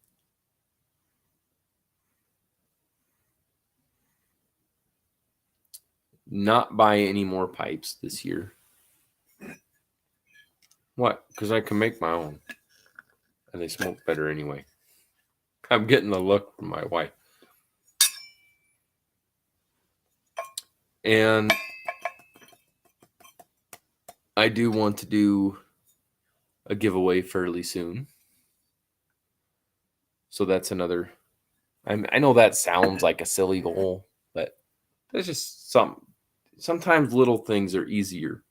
Not buy any more pipes this year. What? Because I can make my own. And they smoke better anyway. I'm getting the look from my wife. And I do want to do a giveaway fairly soon. So that's another. I know that sounds like a silly goal, but there's just sometimes little things are easier,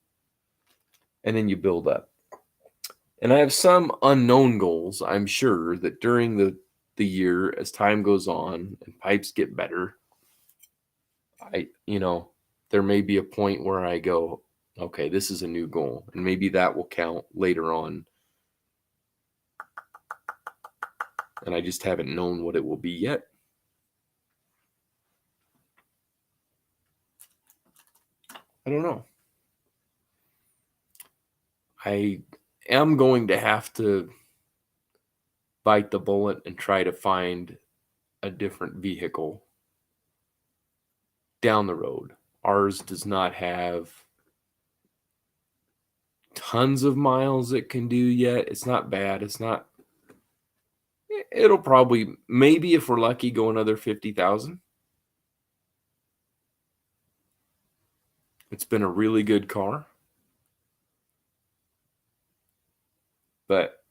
and then you build up. And I have some unknown goals. I'm sure that during the year, as time goes on and pipes get better, there may be a point where I go, okay, this is a new goal, and maybe that will count later on. And I just haven't known what it will be yet. I don't know. I am going to have to bite the bullet and try to find a different vehicle down the road. Ours does not have tons of miles it can do yet. It's not bad. It'll probably, maybe if we're lucky, go another 50,000. It's been a really good car. But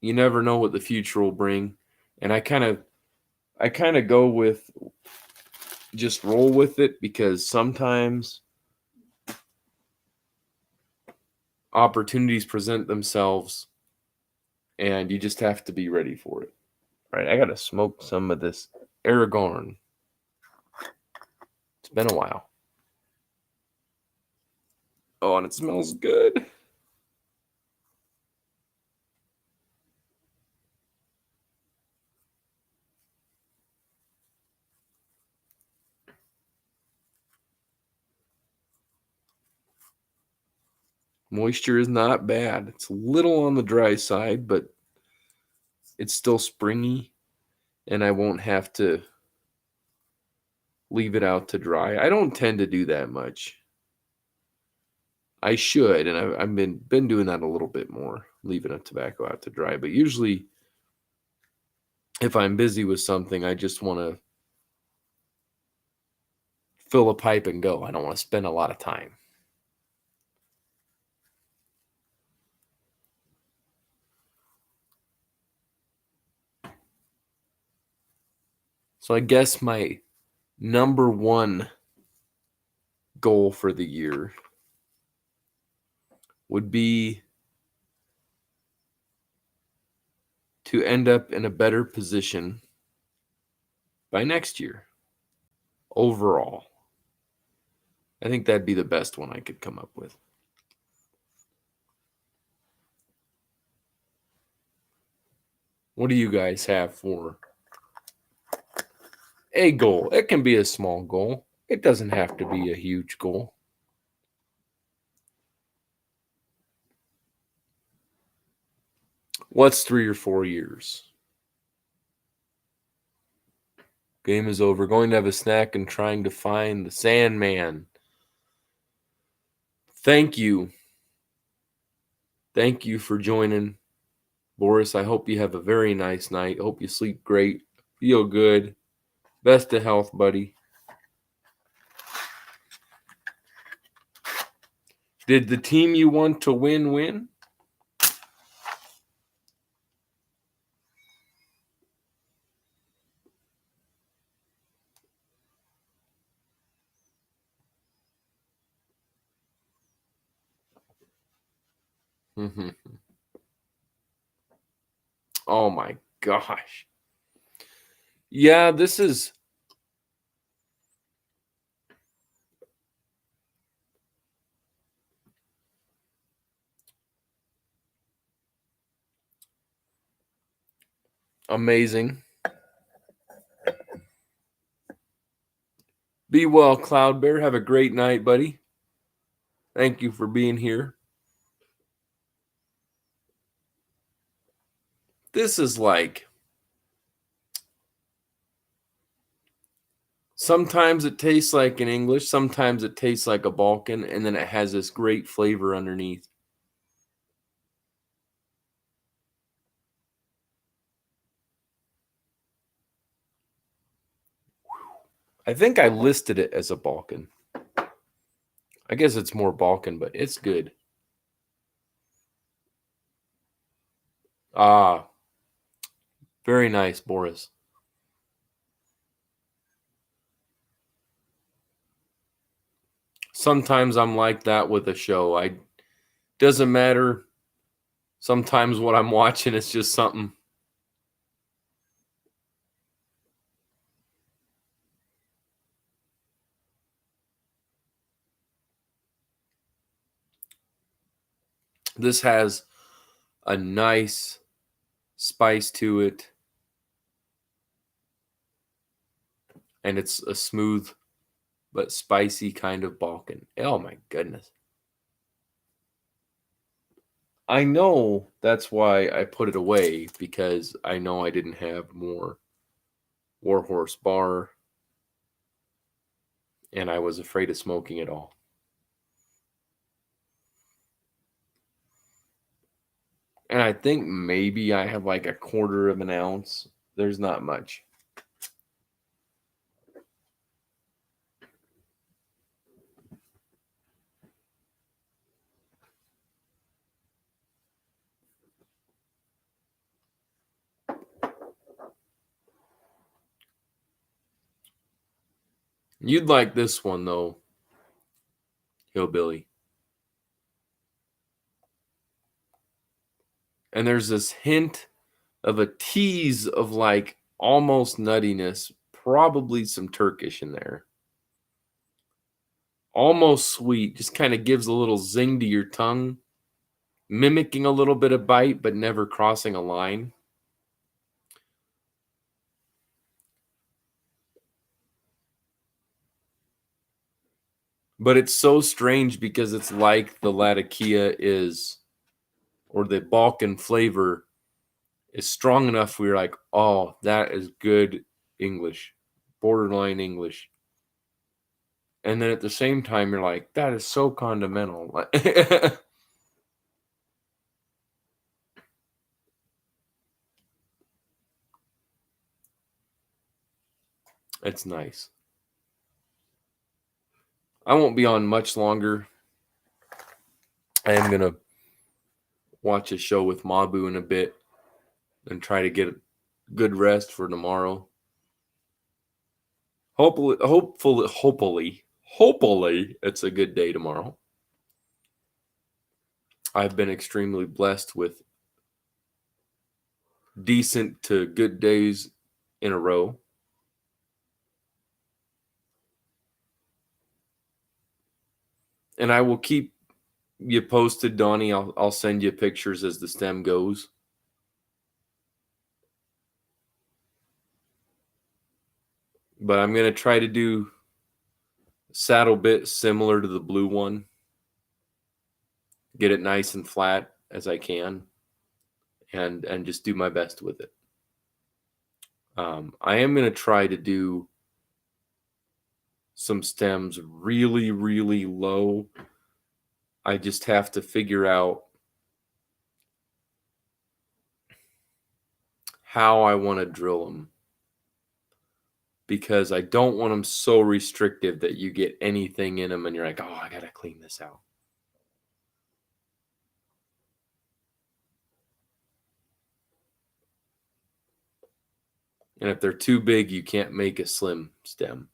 you never know what the future will bring. And I kind of go with, just roll with it, because sometimes opportunities present themselves and you just have to be ready for it. All right, I gotta smoke some of this Aragon. It's been a while. Oh, and it smells good. Moisture is not bad. It's a little on the dry side, but it's still springy, and I won't have to leave it out to dry. I don't tend to do that much. I should, and I've been doing that a little bit more, leaving a tobacco out to dry. But usually, if I'm busy with something, I just want to fill a pipe and go. I don't want to spend a lot of time. So I guess my number one goal for the year would be to end up in a better position by next year overall. I think that'd be the best one I could come up with. What do you guys have for a goal? It can be a small goal. It doesn't have to be a huge goal. What's 3 or 4 years? Game is over. Going to have a snack and trying to find the Sandman. Thank you. Thank you for joining, Boris. I hope you have a very nice night. I hope you sleep great. Feel good. Best of health, buddy. Did the team you want to win? Oh my gosh. Yeah, this is amazing. Be well, Cloud Bear. Have a great night, buddy. Thank you for being here. This is like, sometimes it tastes like an English, sometimes it tastes like a Balkan, and then it has this great flavor underneath. I think I listed it as a Balkan. I guess it's more Balkan, but it's good. Ah, very nice, Boris. Sometimes I'm like that with a show. Doesn't matter. Sometimes what I'm watching is just something. This has a nice spice to it, and it's a smooth but spicy kind of Balkan. Oh my goodness. I know that's why I put it away, because I know I didn't have more Warhorse Bar, and I was afraid of smoking it all. And I think maybe I have like a quarter of an ounce. There's not much. You'd like this one though, Hillbilly. And there's this hint of a tease of like almost nuttiness, probably some Turkish in there. Almost sweet, just kind of gives a little zing to your tongue, mimicking a little bit of bite, but never crossing a line. But it's so strange because it's like the Latakia is, or the Balkan flavor is strong enough where you're like, oh, that is good English, borderline English. And then at the same time, you're like, that is so condimental. It's nice. I won't be on much longer. I am going to watch a show with Mabu in a bit and try to get good rest for tomorrow. Hopefully, it's a good day tomorrow. I've been extremely blessed with decent to good days in a row. And I will keep you posted, Donnie. I'll send you pictures as the stem goes. But I'm going to try to do a saddle bit similar to the blue one. Get it nice and flat as I can, and just do my best with it. I am going to try to do some stems really, really low. I just have to figure out how I want to drill them, because I don't want them so restrictive that you get anything in them and you're like, oh, I got to clean this out. And if they're too big, you can't make a slim stem.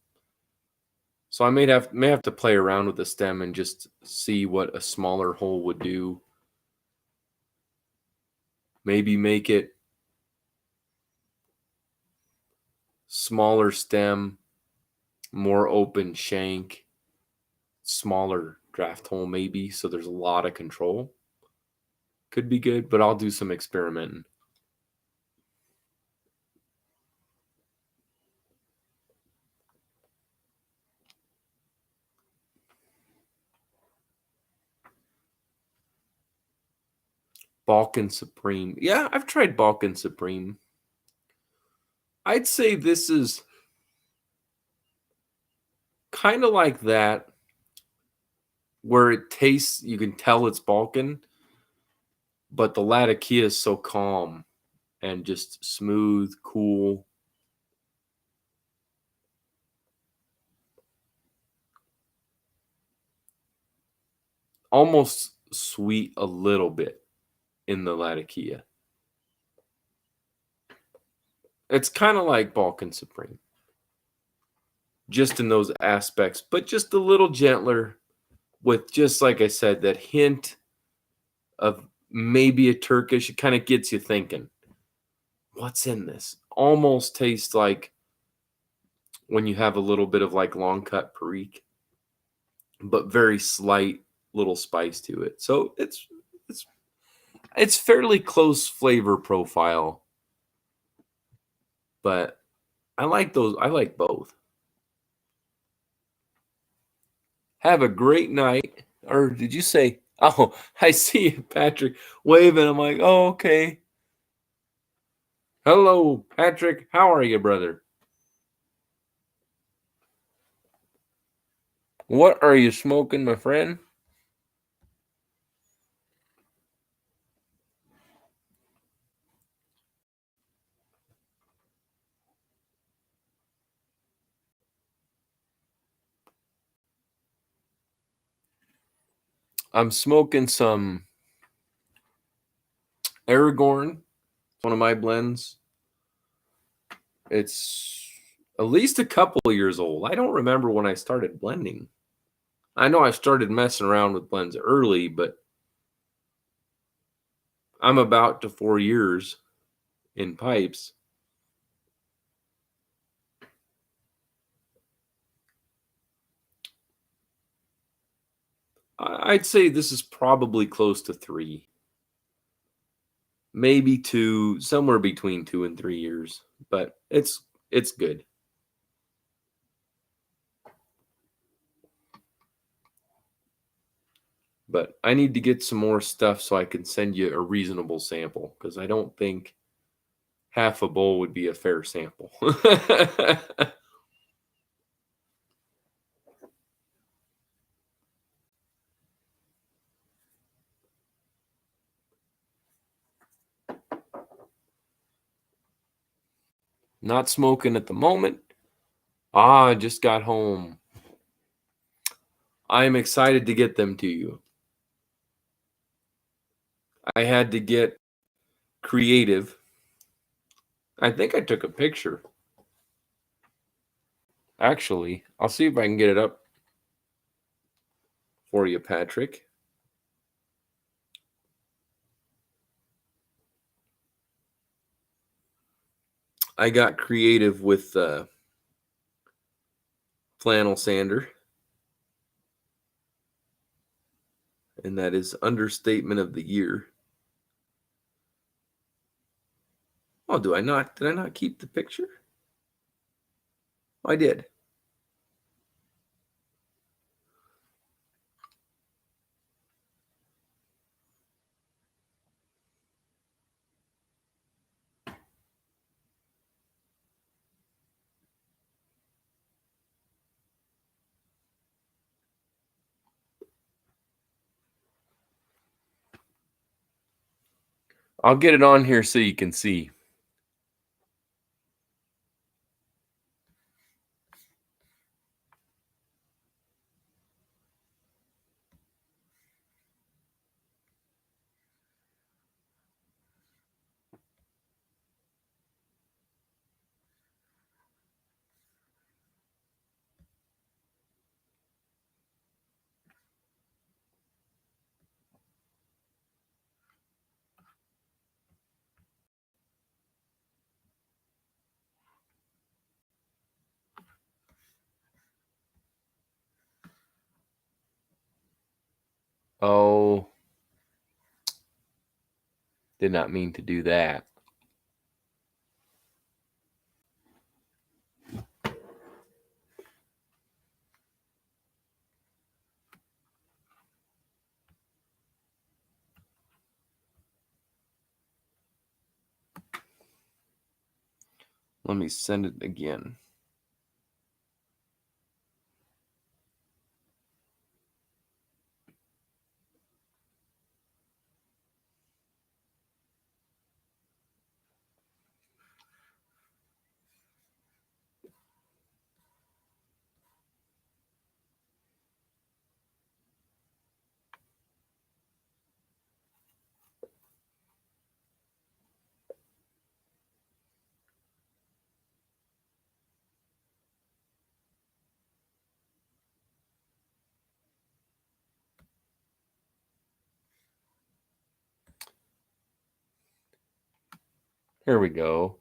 So I may have to play around with the stem and just see what a smaller hole would do. Maybe make it smaller stem, more open shank, smaller draft hole maybe, so there's a lot of control. Could be good, but I'll do some experimenting. Balkan Supreme. Yeah, I've tried Balkan Supreme. I'd say this is kind of like that, where it tastes, you can tell it's Balkan, but the Latakia is so calm and just smooth, cool. almost sweet a little bit in the Latakia. It's kind of like Balkan Supreme, just in those aspects, but just a little gentler with, just like I said, that hint of maybe a Turkish. It kind of gets you thinking, what's in this? Almost tastes like when you have a little bit of like long cut Perique, but very slight little spice to it. So it's fairly close flavor profile, but I like those. I like both. Have a great night. Or did you say? Oh, I see you, Patrick, waving. I'm like, oh, okay. Hello, Patrick. How are you, brother? What are you smoking, my friend? I'm smoking some Aragorn, one of my blends. It's at least a couple years old. I don't remember when I started blending. I know I started messing around with blends early, but I'm about to 4 years in pipes. I'd say this is probably close to 3, maybe 2, somewhere between 2 and 3 years, but it's good. But I need to get some more stuff so I can send you a reasonable sample, because I don't think half a bowl would be a fair sample. Not smoking at the moment. I just got home. I am excited to get them to you. I had to get creative. I think I took a picture. Actually, I'll see if I can get it up for you, Patrick. I got creative with flannel sander, and that is understatement of the year. Oh, do I not? Did I not keep the picture? I did. I'll get it on here so you can see. Oh, did not mean to do that. Let me send it again. Here we go.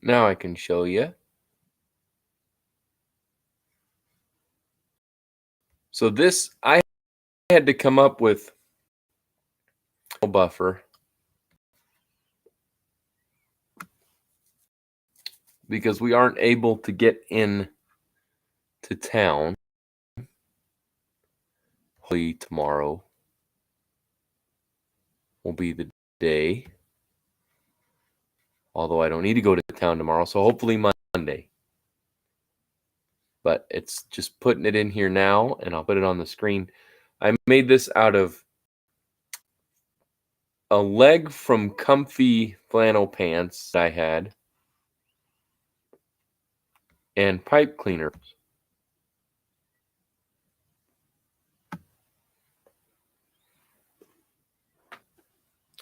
Now I can show you. So this, I had to come up with a buffer because we aren't able to get in to town. Hopefully tomorrow will be the day. Although I don't need to go to town tomorrow, so hopefully Monday. But it's just putting it in here now, and I'll put it on the screen. I made this out of a leg from comfy flannel pants I had and pipe cleaners.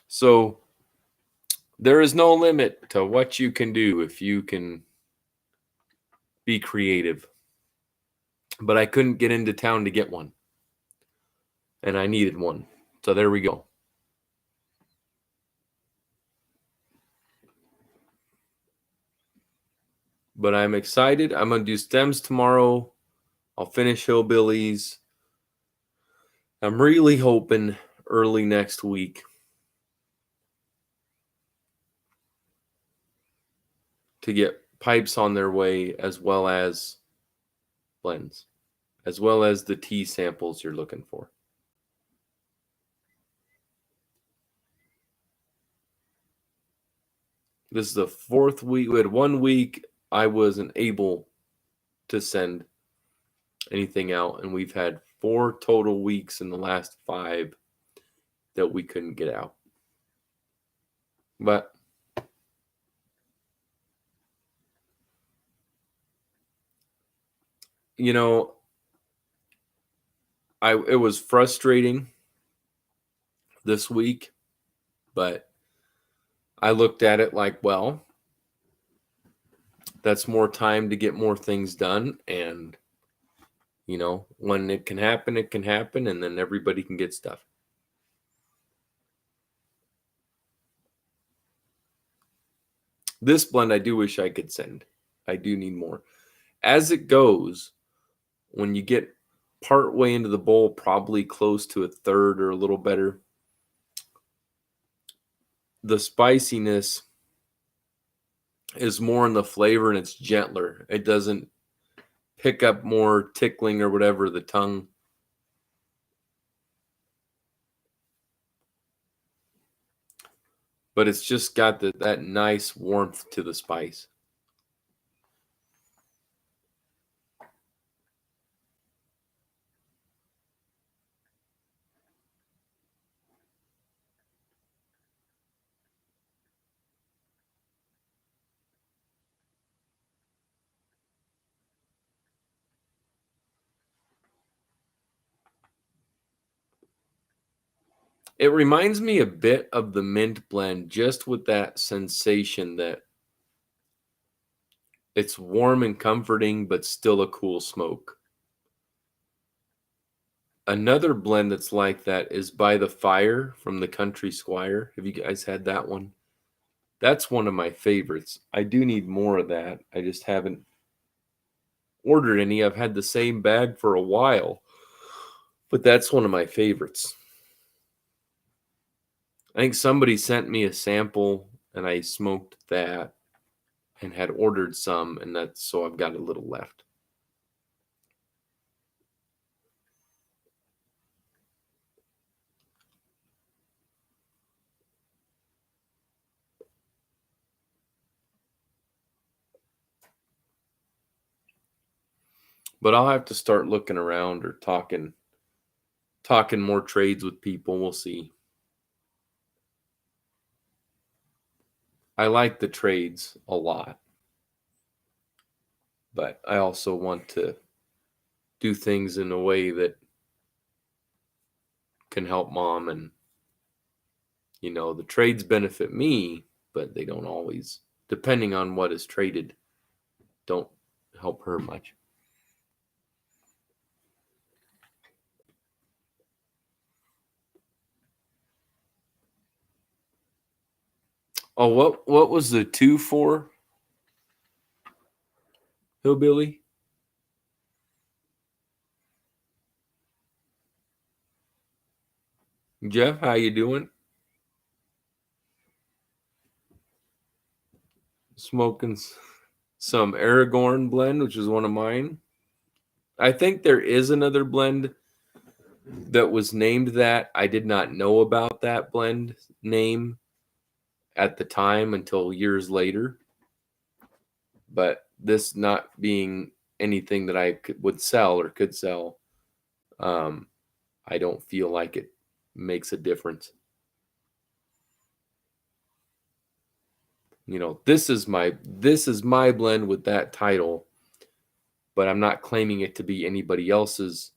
So there is no limit to what you can do if you can be creative. But I couldn't get into town to get one. And I needed one. So there we go. But I'm excited. I'm going to do stems tomorrow. I'll finish hillbillies. I'm really hoping early next week to get pipes on their way, as well as blends, as well as the tea samples you're looking for. This is the 4th week. We had 1 week I wasn't able to send anything out, and we've had 4 total weeks in the last 5 that we couldn't get out. But you know, it was frustrating this week, but I looked at it like, well, that's more time to get more things done, and when it can happen, and then everybody can get stuff. This blend I do wish I could send. I do need more. As it goes, when you get part way into the bowl, probably close to a third or a little better, the spiciness is more in the flavor and it's gentler. It doesn't pick up more tickling or whatever the tongue. But it's just got that nice warmth to the spice. It reminds me a bit of the mint blend, just with that sensation that it's warm and comforting, but still a cool smoke. Another blend that's like that is By the Fire from the Country Squire. Have you guys had that one? That's one of my favorites. I do need more of that. I just haven't ordered any. I've had the same bag for a while, but that's one of my favorites. I think somebody sent me a sample and I smoked that and had ordered some, and that's so I've got a little left. But I'll have to start looking around or talking more trades with people. We'll see. I like the trades a lot, but I also want to do things in a way that can help mom and The trades benefit me, but they don't always, depending on what is traded, don't help her much. Oh, what was the 2 for? Hillbilly? Jeff, how you doing? Smoking some Aragorn blend, which is one of mine. I think there is another blend that was named that. I did not know about that blend name at the time until years later. But this not being anything that I would sell or could sell, I don't feel like it makes a difference. This is my blend with that title, but I'm not claiming it to be anybody else's.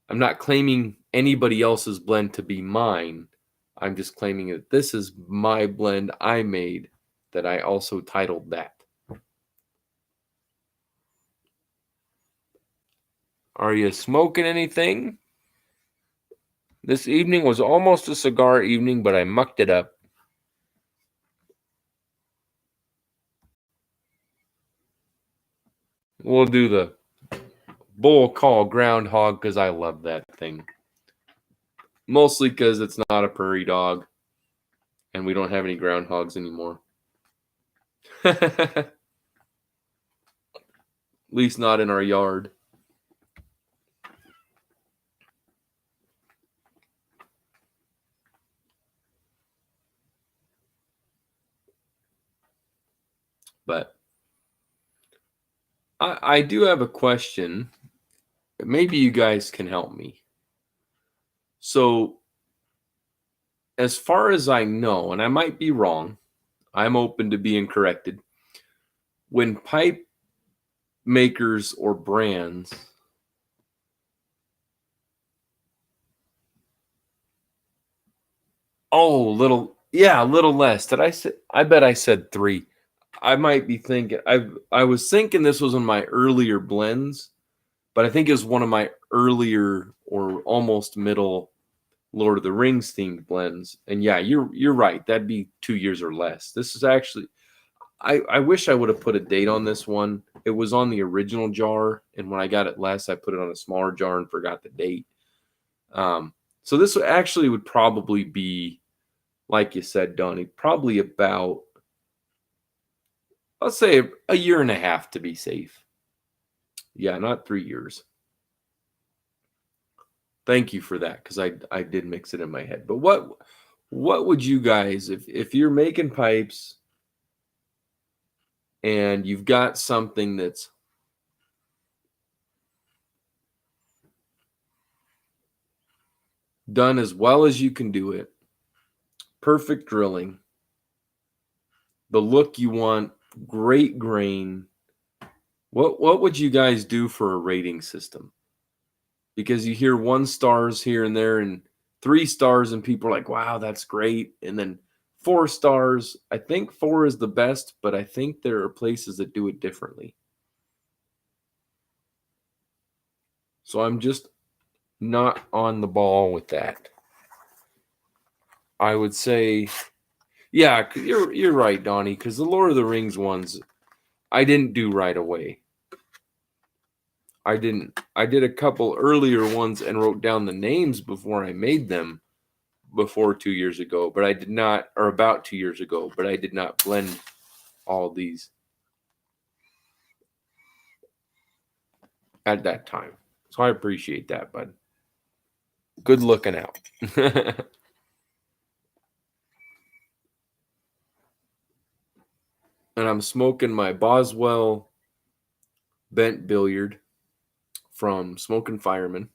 I'm not claiming anybody else's blend to be mine. I'm just claiming that this is my blend I made that I also titled that. Are you smoking anything? This evening was almost a cigar evening, but I mucked it up. We'll do the bull call groundhog because I love that thing. Mostly because it's not a prairie dog and we don't have any groundhogs anymore. At least not in our yard. But I do have a question. Maybe you guys can help me. So, as far as I know, and I might be wrong, I'm open to being corrected. When pipe makers or brands little less. Did I say? I bet I said 3. I might be thinking. I was thinking this was one of my earlier blends, but I think it was one of my earlier or almost middle Lord of the Rings themed blends. And yeah, you're right. That'd be 2 years or less. This is actually. I wish I would have put a date on this one. It was on the original jar, and when I got it less, I put it on a smaller jar and forgot the date. So this actually would probably be, like you said, Donnie, probably about, let's say, a year and a half to be safe. Yeah, not 3 years. Thank you for that, because I did mix it in my head. But what would you guys, if you're making pipes and you've got something that's done as well as you can do it, perfect drilling, the look you want, great grain, what would you guys do for a rating system? Because you hear 1 stars here and there and 3 stars and people are like, wow, that's great. And then 4 stars. I think 4 is the best, but I think there are places that do it differently. So I'm just not on the ball with that. I would say, yeah, you're right, Donnie, because the Lord of the Rings ones, I didn't do right away. I didn't. I did a couple earlier ones and wrote down the names before I made them before 2 years ago, but I did not, or about 2 years ago, but I did not blend all these at that time. So I appreciate that, bud. Good looking out. And I'm smoking my Boswell bent billiard from Smoking Fireman.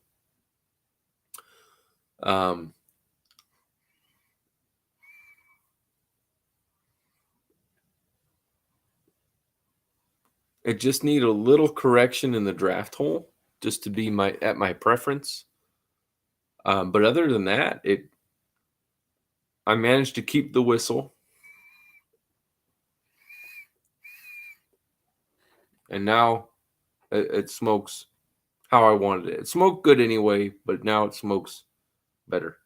It just need a little correction in the draft hole, just to be at my preference. But other than that, I managed to keep the whistle. And now it smokes how I wanted it. It smoked good anyway, but now it smokes better.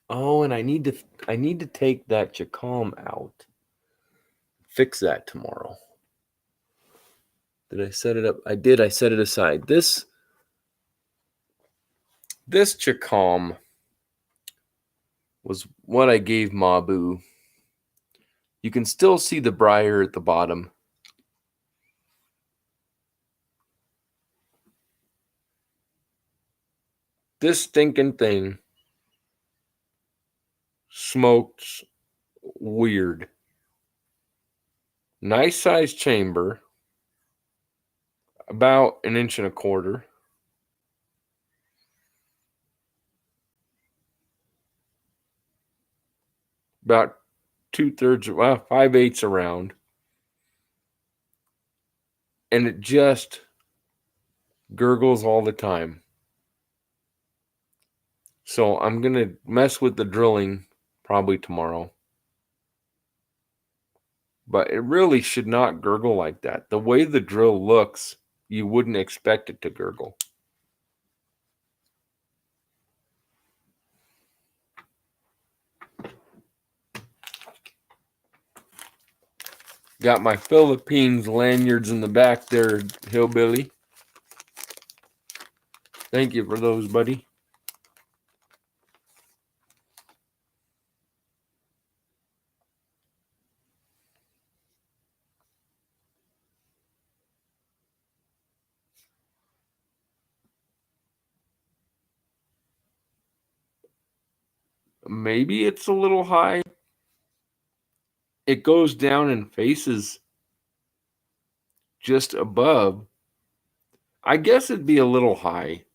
Oh, and I need to take that Chacom out. Fix that tomorrow. Did I set it up? I did. I set it aside. This Chacom was what I gave Mabu. You can still see the briar at the bottom. This stinking thing smoked weird. Nice sized chamber, about 1.25 inches. About 2/3, well, 5/8 around. And it just gurgles all the time. So I'm going to mess with the drilling probably tomorrow. But it really should not gurgle like that. The way the drill looks, you wouldn't expect it to gurgle. Got my Philippines lanyards in the back there, Hillbilly. Thank you for those, buddy. Maybe it's a little high. It goes down and faces just above. I guess it'd be a little high.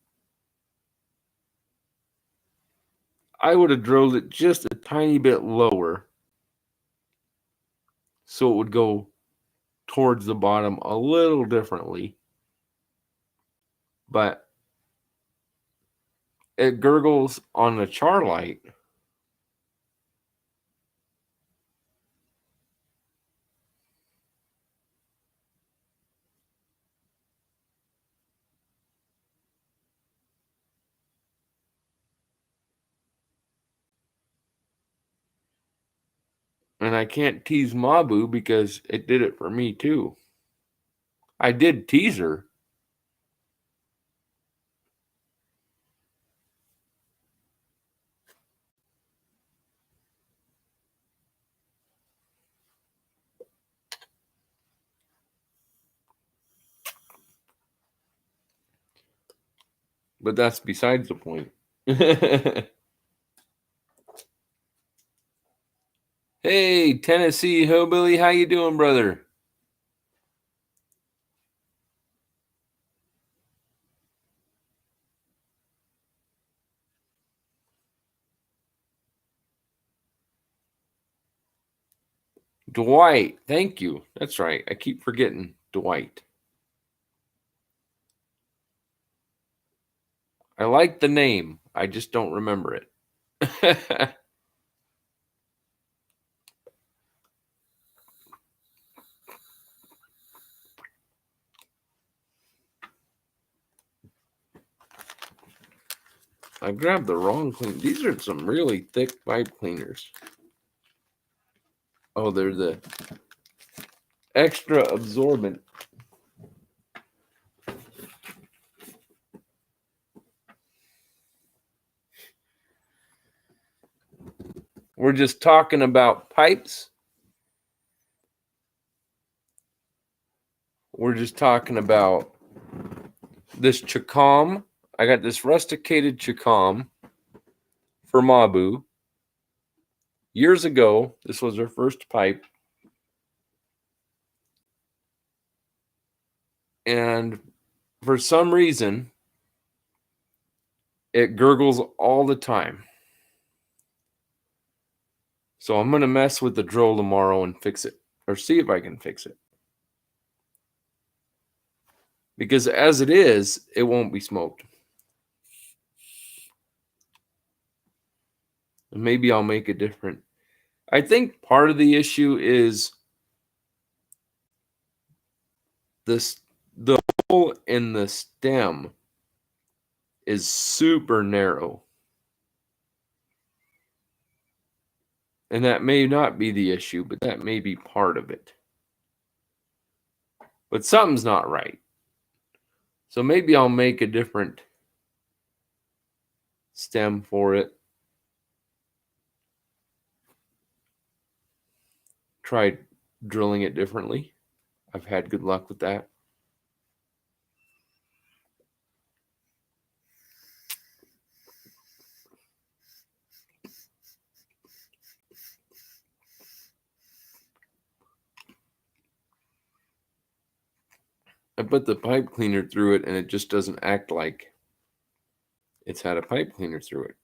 I would have drilled it just a tiny bit lower so it would go towards the bottom a little differently. But it gurgles on the char light. And I can't tease Mabu because it did it for me too. I did tease her. But that's besides the point. Hey, Tennessee Hillbilly, how you doing, brother? Dwight, thank you. That's right. I keep forgetting Dwight. I like the name. I just don't remember it. I grabbed the wrong clean. These are some really thick pipe cleaners. Oh, they're the extra absorbent. We're just talking about pipes. We're just talking about this Chacom. I got this rusticated Chacom for Mabu. Years ago, this was her first pipe. And for some reason, it gurgles all the time. So I'm going to mess with the drill tomorrow and fix it, or see if I can fix it. Because as it is, it won't be smoked. Maybe I'll make it different. I think part of the issue is the hole in the stem is super narrow. And that may not be the issue, but that may be part of it. But something's not right. So maybe I'll make a different stem for it. Try drilling it differently. I've had good luck with that. I put the pipe cleaner through it and it just doesn't act like it's had a pipe cleaner through it.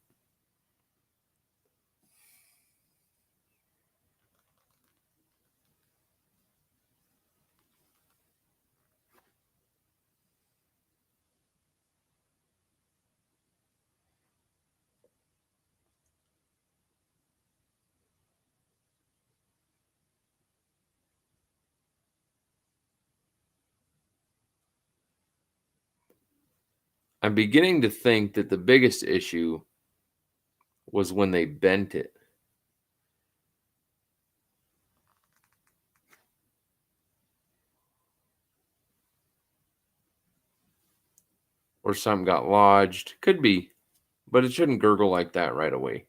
I'm beginning to think that the biggest issue was when they bent it. Or something got lodged. Could be, but it shouldn't gurgle like that right away.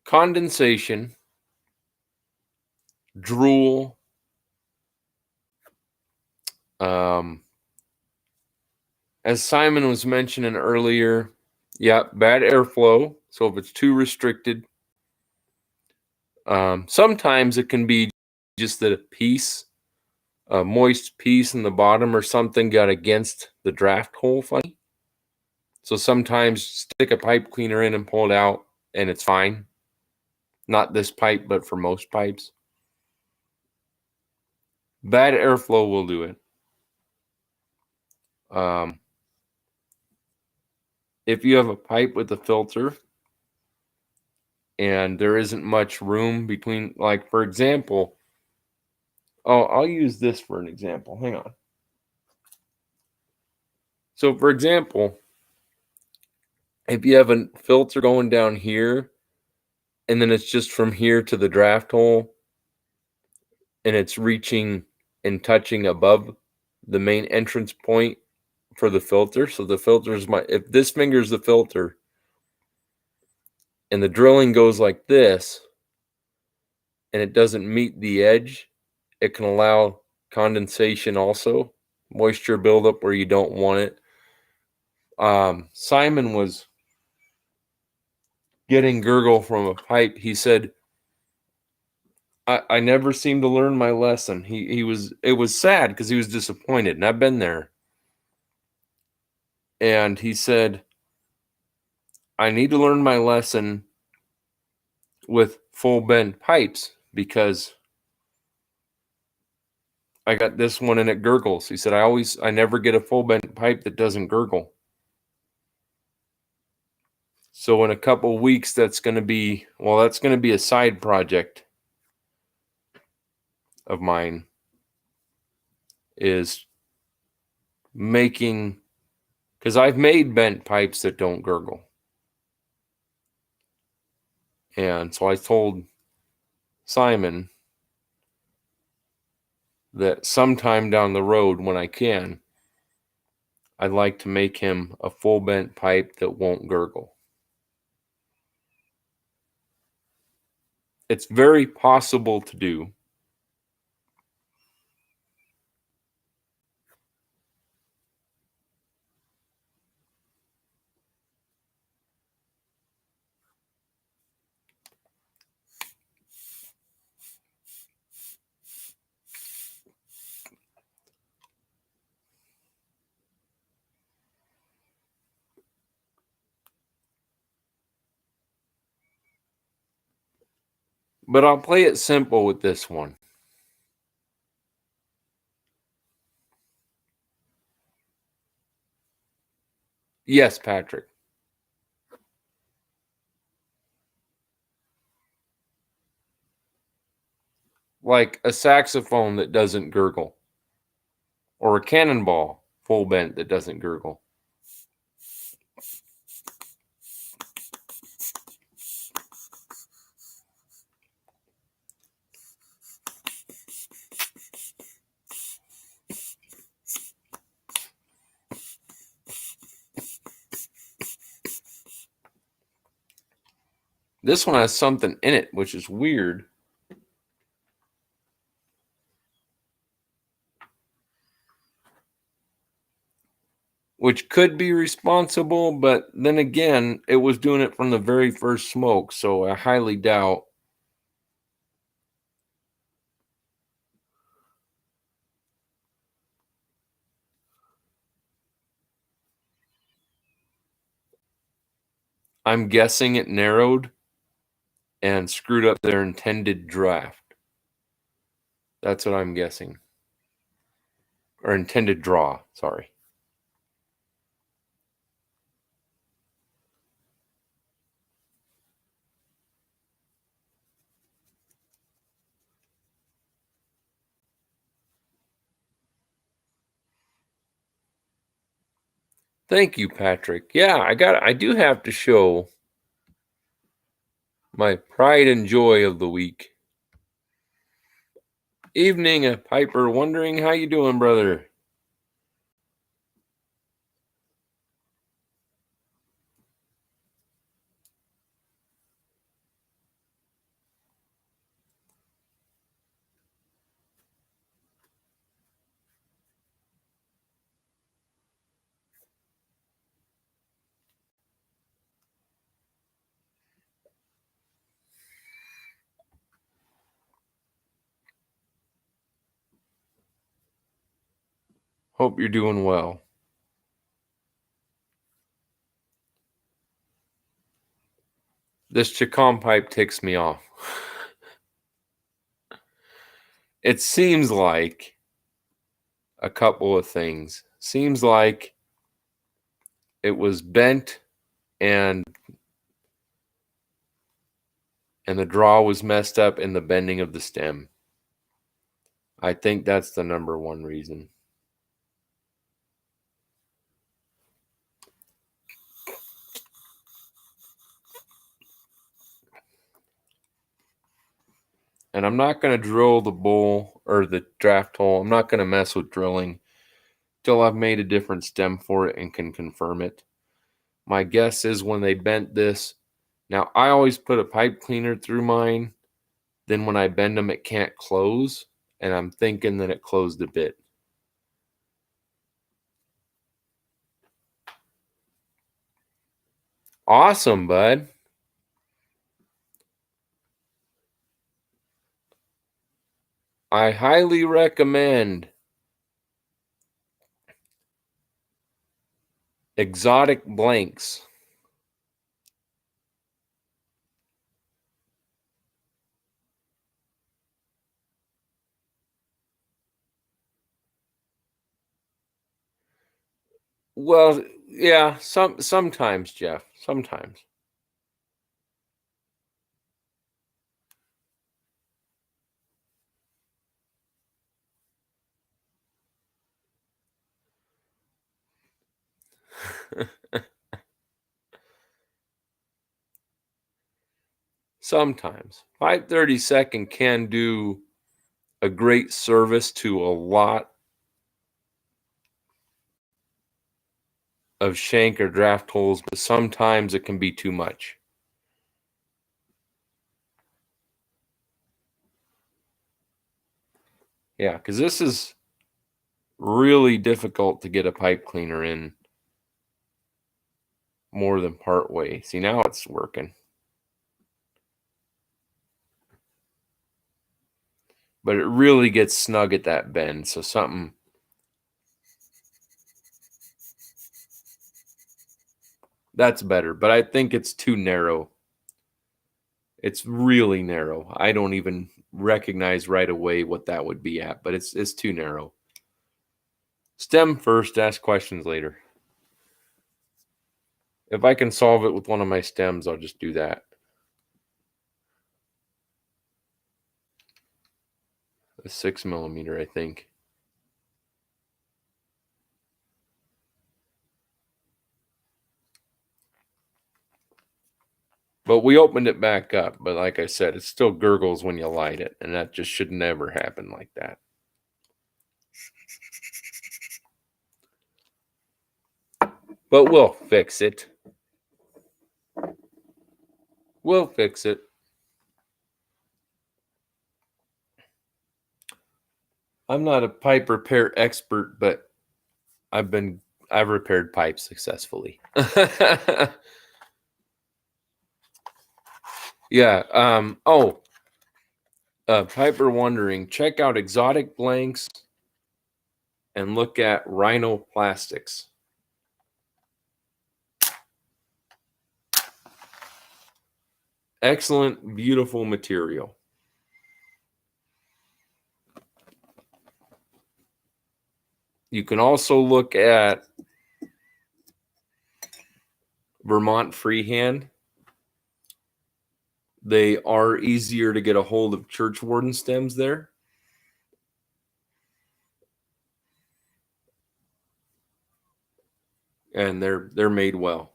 Condensation, drool, as Simon was mentioning earlier, bad airflow. So if it's too restricted, sometimes it can be just that a moist piece in the bottom or something got against the draft hole funny. So sometimes stick a pipe cleaner in and pull it out and it's fine. Not this pipe, but for most pipes. Bad airflow will do it. If you have a pipe with a filter and there isn't much room between, like, for example, I'll use this for an example. Hang on. So, for example, if you have a filter going down here and then it's just from here to the draft hole and it's reaching and touching above the main entrance point for the filter. So the filter is if this finger is the filter and the drilling goes like this and it doesn't meet the edge, it can allow condensation also, moisture buildup where you don't want it. Simon was getting gurgle from a pipe. He said, I never seemed to learn my lesson. It was sad because he was disappointed, and I've been there. And he said, I need to learn my lesson with full bend pipes because I got this one and it gurgles. He said, I never get a full bent pipe that doesn't gurgle. So in a couple weeks, that's going to be a side project of mine, is making, because I've made bent pipes that don't gurgle. And so I told Simon that sometime down the road when I can, I'd like to make him a full bent pipe that won't gurgle. It's very possible to do. But I'll play it simple with this one. Yes, Patrick. Like a saxophone that doesn't gurgle. Or a cannonball full bent that doesn't gurgle. This one has something in it, which is weird. Which could be responsible, but then again, it was doing it from the very first smoke, so I highly doubt. I'm guessing it narrowed and screwed up their intended draft. That's what I'm guessing. Or intended draw, sorry. Thank you, Patrick. Yeah, I do have to show my pride and joy of the week. Evening, Piper, wondering how you doing, brother? Hope you're doing well. This Chacon pipe ticks me off. It seems like a couple of things. Seems like it was bent and the draw was messed up in the bending of the stem. I think that's the number one reason. And I'm not going to drill the bowl or the draft hole. I'm not going to mess with drilling till I've made a different stem for it and can confirm it. My guess is when they bent this, now I always put a pipe cleaner through mine. Then when I bend them, it can't close. And I'm thinking that it closed a bit. Awesome, bud. I highly recommend Exotic Blanks. Well, yeah, sometimes, Jeff. Sometimes. Sometimes. 5/32 can do a great service to a lot of shank or draft holes, but sometimes it can be too much. Yeah, because this is really difficult to get a pipe cleaner in more than part way. See, now it's working. But it really gets snug at that bend, so something. That's better, but I think it's too narrow. It's really narrow. I don't even recognize right away what that would be at, but it's too narrow. Stem first, ask questions later. If I can solve it with one of my stems, I'll just do that. A 6mm, I think. But we opened it back up. But like I said, it still gurgles when you light it. And that just should never happen like that. But we'll fix it. We'll fix it. I'm not a pipe repair expert, but I've repaired pipes successfully. Yeah. Piper wondering, check out Exotic Blanks and look at Rhino Plastics. Excellent, beautiful material. You can also look at Vermont Freehand. They are easier to get a hold of church warden stems there. And they're made well.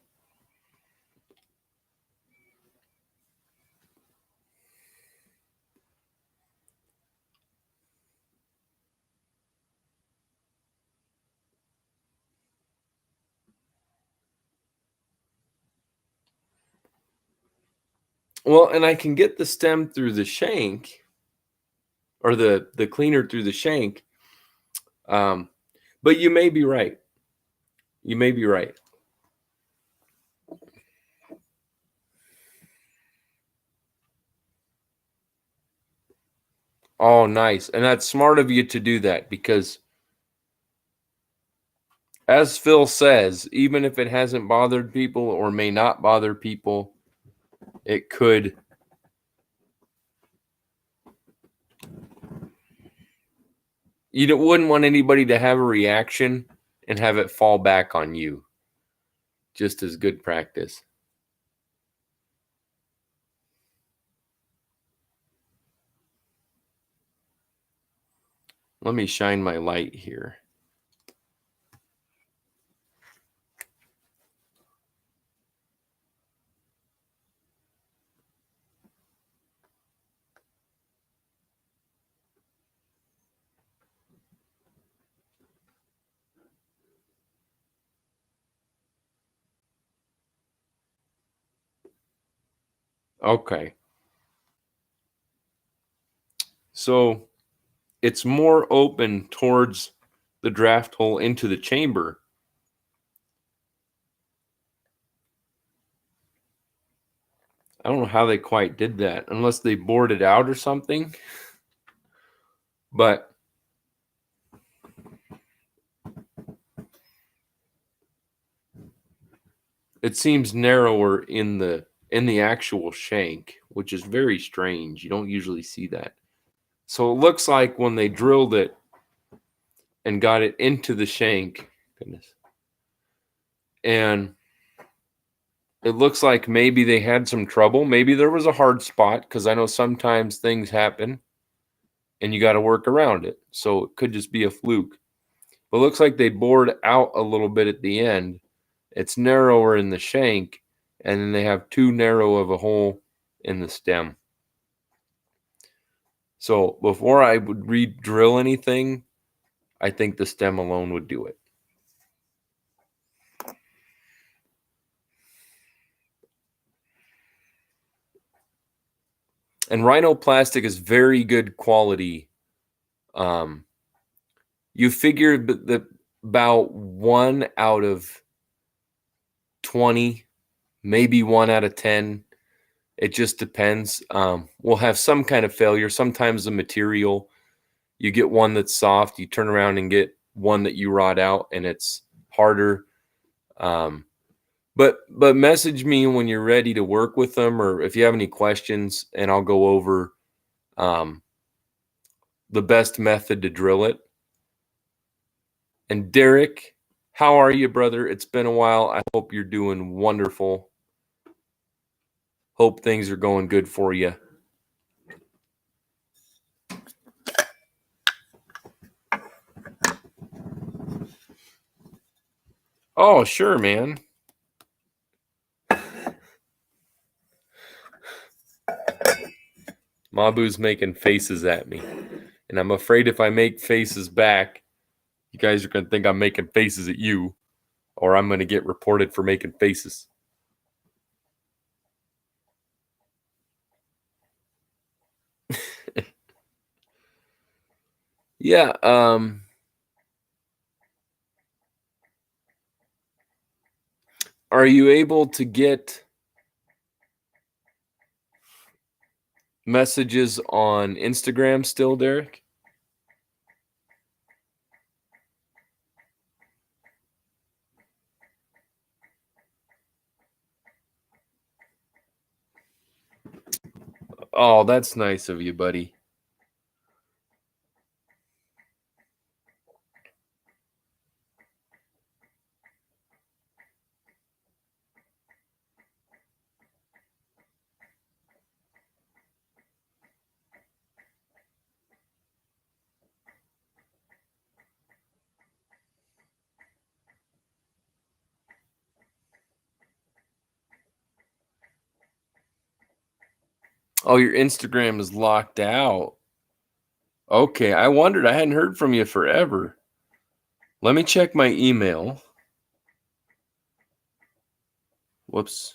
Well, and I can get the stem through the shank, or the cleaner through the shank. But you may be right. You may be right. Oh, nice. And that's smart of you to do that, because as Phil says, even if it hasn't bothered people or may not bother people, it could. You wouldn't want anybody to have a reaction and have it fall back on you. Just as good practice. Let me shine my light here. Okay. So it's more open towards the draft hole into the chamber. I don't know how they quite did that, unless they bored it out or something. But it seems narrower in the actual shank, which is very strange. You don't usually see that. So it looks like when they drilled it and got it into the shank, and it looks like maybe they had some trouble. Maybe there was a hard spot, because I know sometimes things happen and you got to work around it. So it could just be a fluke. But it looks like they bored out a little bit at the end. It's narrower in the shank, and then they have too narrow of a hole in the stem. So before I would re-drill anything, I think the stem alone would do it. And Rhino plastic is very good quality. You figure that about 1 out of 20, maybe 1 out of 10. It just depends. We'll have some kind of failure. Sometimes the material, you get one that's soft, you turn around and get one that you rot out and it's harder. But message me when you're ready to work with them, or if you have any questions, and I'll go over um, the best method to drill it. And Derek, how are you, brother? It's been a while. I hope you're doing wonderful. Hope things are going good for you. Oh, sure, man. Mabu's making faces at me. And I'm afraid if I make faces back, you guys are going to think I'm making faces at you, or I'm going to get reported for making faces. Yeah, are you able to get messages on Instagram still, Derek? Oh, that's nice of you, buddy. Oh, your Instagram is locked out. Okay, I wondered. I hadn't heard from you forever. Let me check my email. Whoops.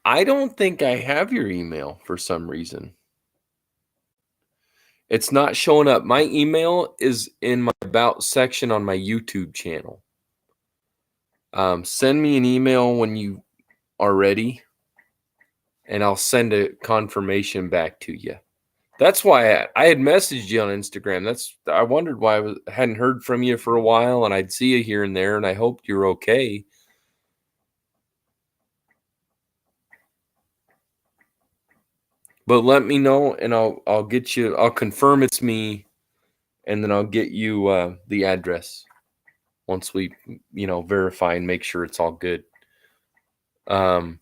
I don't think I have your email for some reason. It's not showing up. My email is in my about section on my YouTube channel. Send me an email when you are ready, and I'll send a confirmation back to you. That's why I had messaged you on Instagram. I wondered why I hadn't heard from you for a while, and I'd see you here and there, and I hoped you're okay. But let me know, and I'll get you. I'll confirm it's me, and then I'll get you the address once we verify and make sure it's all good. I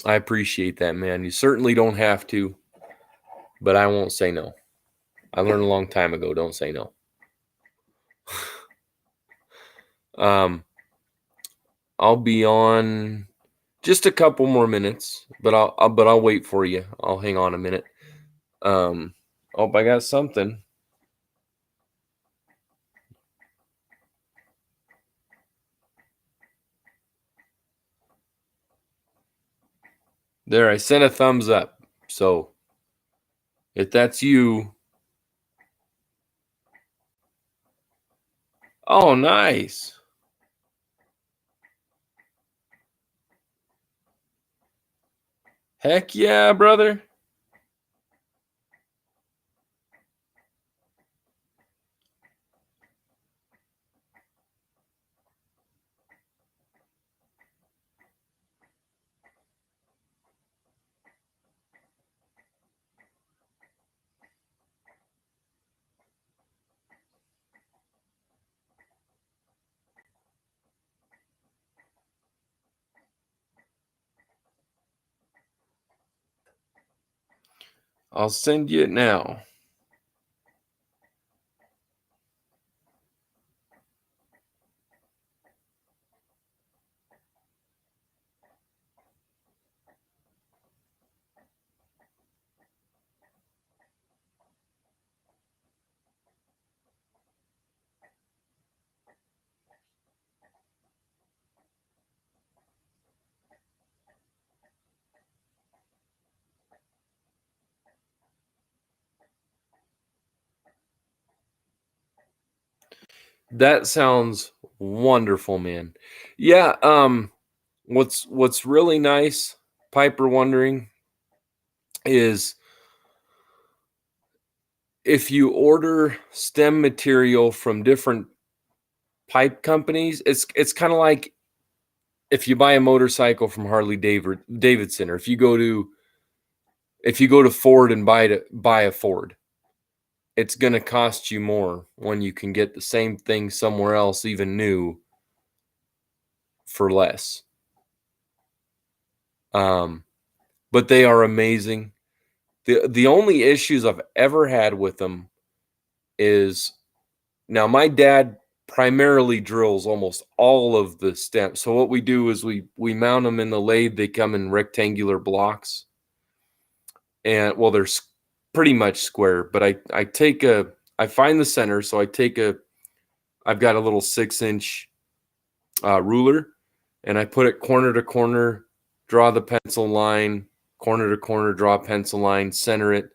appreciate that, man. You certainly don't have to, but I won't say no. I learned a long time ago, don't say no. I'll be on just a couple more minutes, but I'll wait for you. I'll hang on a minute. Oh, I got something. There, I sent a thumbs up. So if that's you, oh, nice. Heck yeah, brother. I'll send you it now. That sounds wonderful, man. Yeah, what's really nice, Piper wondering, is if you order stem material from different pipe companies, it's kind of like if you buy a motorcycle from Harley Davidson, or if you go to Ford and buy a Ford, it's going to cost you more when you can get the same thing somewhere else, even new, for less. But they are amazing. The only issues I've ever had with them is, now my dad primarily drills almost all of the stems. So what we do is we mount them in the lathe. They come in rectangular blocks, and well, they're pretty much square. But I find the center. So I've got a little 6-inch ruler, and I put it corner to corner, draw the pencil line, corner to corner, draw a pencil line, center it.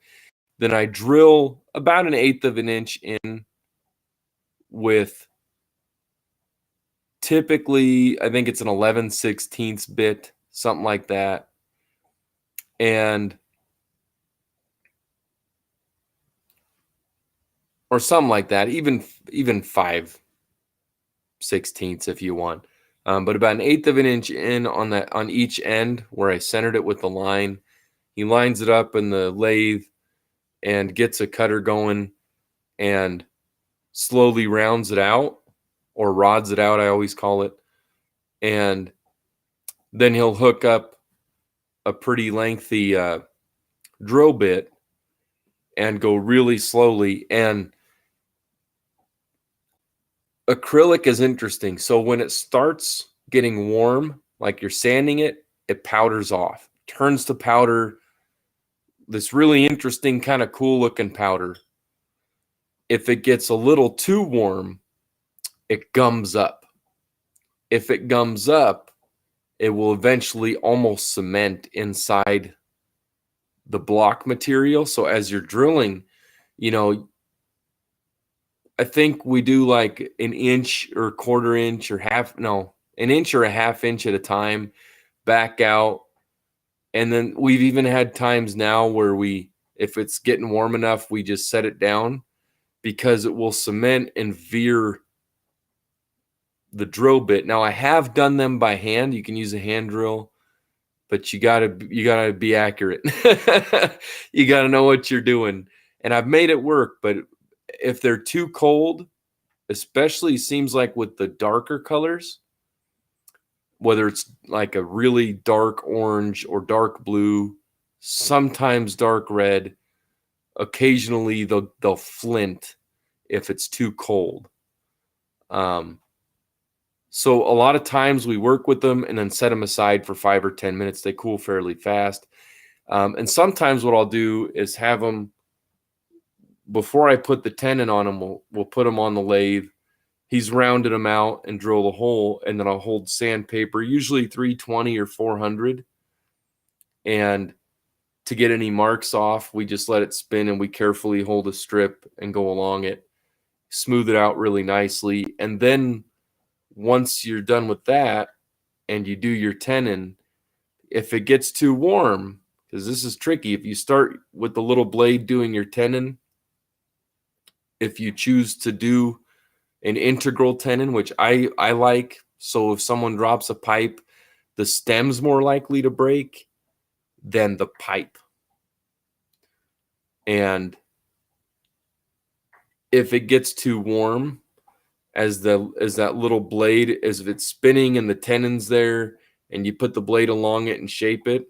Then I drill about 1/8 of an inch in with, typically, I think it's an 11/16 bit, something like that. Or something like that, even 5/16 if you want. But about 1/8 of an inch in on each end where I centered it with the line. He lines it up in the lathe and gets a cutter going and slowly rounds it out, or rods it out, I always call it. And then he'll hook up a pretty lengthy drill bit and go really slowly. And acrylic is interesting. So when it starts getting warm, like you're sanding it, it powders off, turns to powder, this really interesting, kind of cool looking powder. If it gets a little too warm, it gums up. If it gums up, it will eventually almost cement inside the block material. So as you're drilling, I think we do like 1-inch or 1/4 inch or an inch or a 1/2 inch at a time, back out. And then we've even had times now where if it's getting warm enough, we just set it down, because it will cement and veer the drill bit. Now, I have done them by hand. You can use a hand drill, but you gotta be accurate. You gotta know what you're doing. And I've made it work, but if they're too cold, especially seems like with the darker colors, whether it's like a really dark orange or dark blue, sometimes dark red, occasionally they'll flint if it's too cold. So a lot of times we work with them and then set them aside for 5 or 10 minutes. They cool fairly fast. And sometimes what I'll do is have them, before I put the tenon on them, we'll put them on the lathe. He's rounded them out and drill the hole, and then I'll hold sandpaper, usually 320 or 400. And to get any marks off, we just let it spin and we carefully hold a strip and go along it, smooth it out really nicely. And then once you're done with that and you do your tenon, if it gets too warm, because this is tricky, if you start with the little blade doing your tenon, if you choose to do an integral tenon, which I like, so if someone drops a pipe, the stem's more likely to break than the pipe. And if it gets too warm, as that little blade, as if it's spinning and the tenon's there and you put the blade along it and shape it,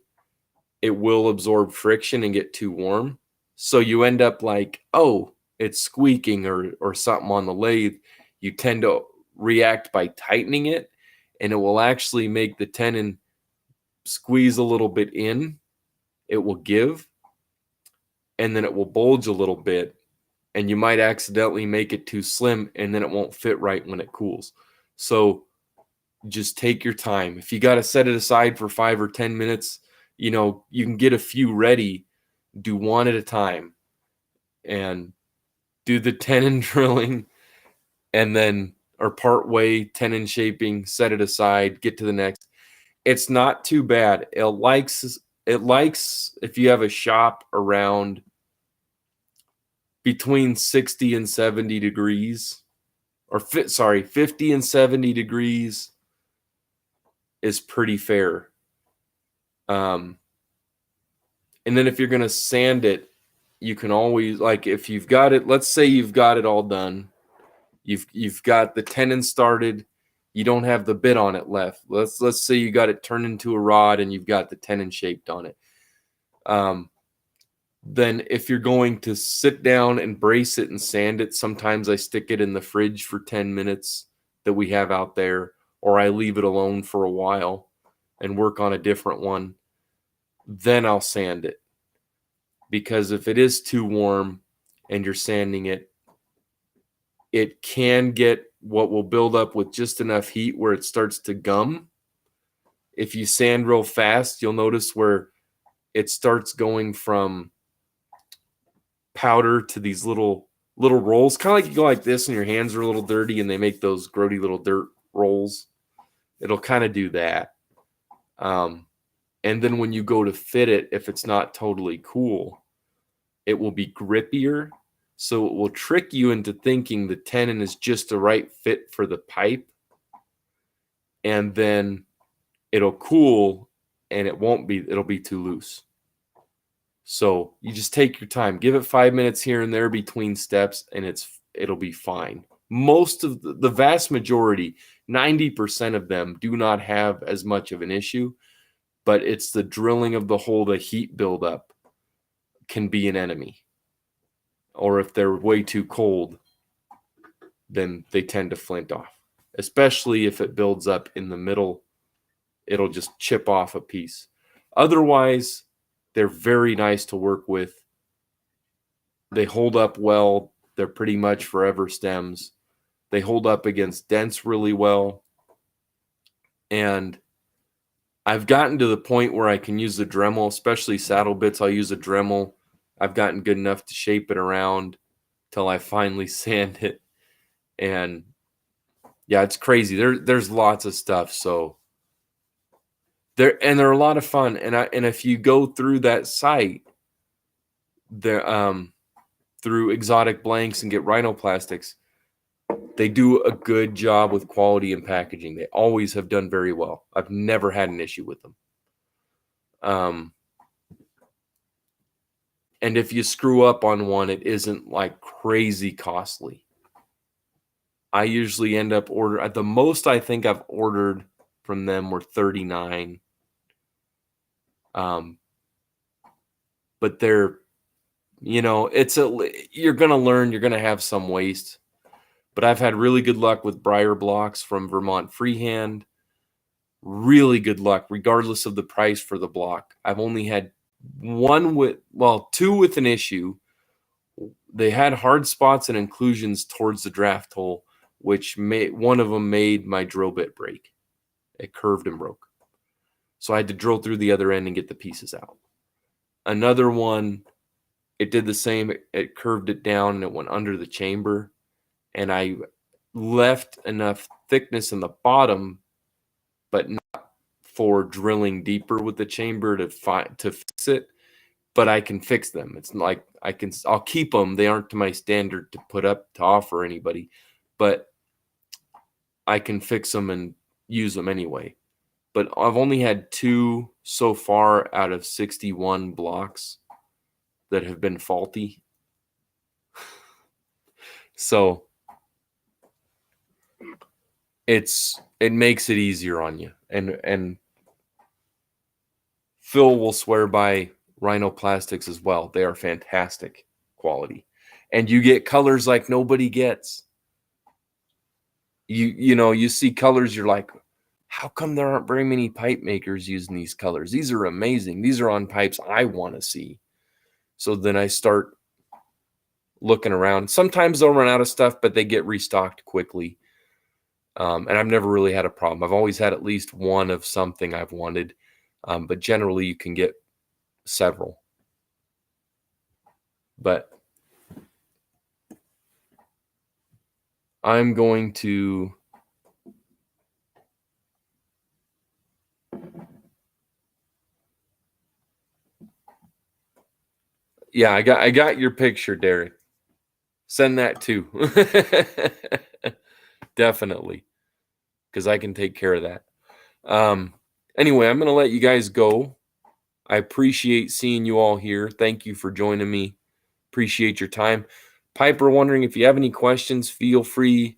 it will absorb friction and get too warm. So you end up like, oh, it's squeaking or something on the lathe. You tend to react by tightening it, and it will actually make the tenon squeeze a little bit in. It will give, and then it will bulge a little bit, and you might accidentally make it too slim, and then it won't fit right when it cools. So just take your time. If you got to set it aside for 5 or 10 minutes, you can get a few ready. Do one at a time and do the tenon drilling, and then or part way, tenon shaping, set it aside, get to the next. It's not too bad. It likes if you have a shop around between 60 and 70 degrees, or 50 and 70 degrees is pretty fair. And then if you're going to sand it, you can always, like, if you've got it, let's say you've got it all done. You've got the tenon started, you don't have the bit on it left. Let's say you got it turned into a rod and you've got the tenon shaped on it. Then if you're going to sit down and brace it and sand it, sometimes I stick it in the fridge for 10 minutes that we have out there, or I leave it alone for a while and work on a different one. Then I'll sand it. Because if it is too warm and you're sanding it, it can get what will build up with just enough heat where it starts to gum. If you sand real fast, you'll notice where it starts going from powder to these little rolls, kind of like you go like this and your hands are a little dirty and they make those grody little dirt rolls. It'll kind of do that. And then when you go to fit it, if it's not totally cool, it will be grippier. So it will trick you into thinking the tenon is just the right fit for the pipe. And then it'll cool and it'll be too loose. So you just take your time, give it 5 minutes here and there between steps, and it'll be fine. Most of the vast majority, 90% of them do not have as much of an issue, but it's the drilling of the hole, the heat buildup can be an enemy. Or if they're way too cold, then they tend to flint off, especially if it builds up in the middle. It'll just chip off a piece. Otherwise, they're very nice to work with. They hold up well. They're pretty much forever stems. They hold up against dents really well. And I've gotten to the point where I can use the Dremel, especially saddle bits. I'll use a Dremel. I've gotten good enough to shape it around till I finally sand it. And yeah, it's crazy. There's lots of stuff. So they're a lot of fun. And if you go through that site, through Exotic Blanks and get rhinoplastics, they do a good job with quality and packaging. They always have done very well. I've never had an issue with them. And if you screw up on one, it isn't like crazy costly. I usually end up ordering, the most I think I've ordered from them were $39. But they're, you're going to learn, you're going to have some waste. But I've had really good luck with Briar'd blocks from Vermont Freehand. Really good luck, regardless of the price for the block. I've only had two with an issue. They had hard spots and inclusions towards the draft hole, which one of them made my drill bit break. It curved and broke. So I had to drill through the other end and get the pieces out. Another one, it did the same. It curved it down and it went under the chamber. And I left enough thickness in the bottom, but not for drilling deeper with the chamber to fix it. But I can fix them. It's like I'll keep them. They aren't to my standard to put up to offer anybody, but I can fix them and use them anyway. But I've only had 2 so far out of 61 blocks that have been faulty. So it makes it easier on you. And Phil will swear by rhinoplastics as well. They are fantastic quality. And you get colors like nobody gets. You see colors, you're like, how come there aren't very many pipe makers using these colors? These are amazing. These are on pipes I want to see. So then I start looking around. Sometimes they'll run out of stuff, but they get restocked quickly. And I've never really had a problem. I've always had at least one of something I've wanted. But generally you can get several. But I'm going to yeah, I got your picture, Derek. Send that too. Definitely, because I can take care of that. Anyway, I'm going to let you guys go. I appreciate seeing you all here. Thank you for joining me. Appreciate your time. Piper, wondering if you have any questions, feel free.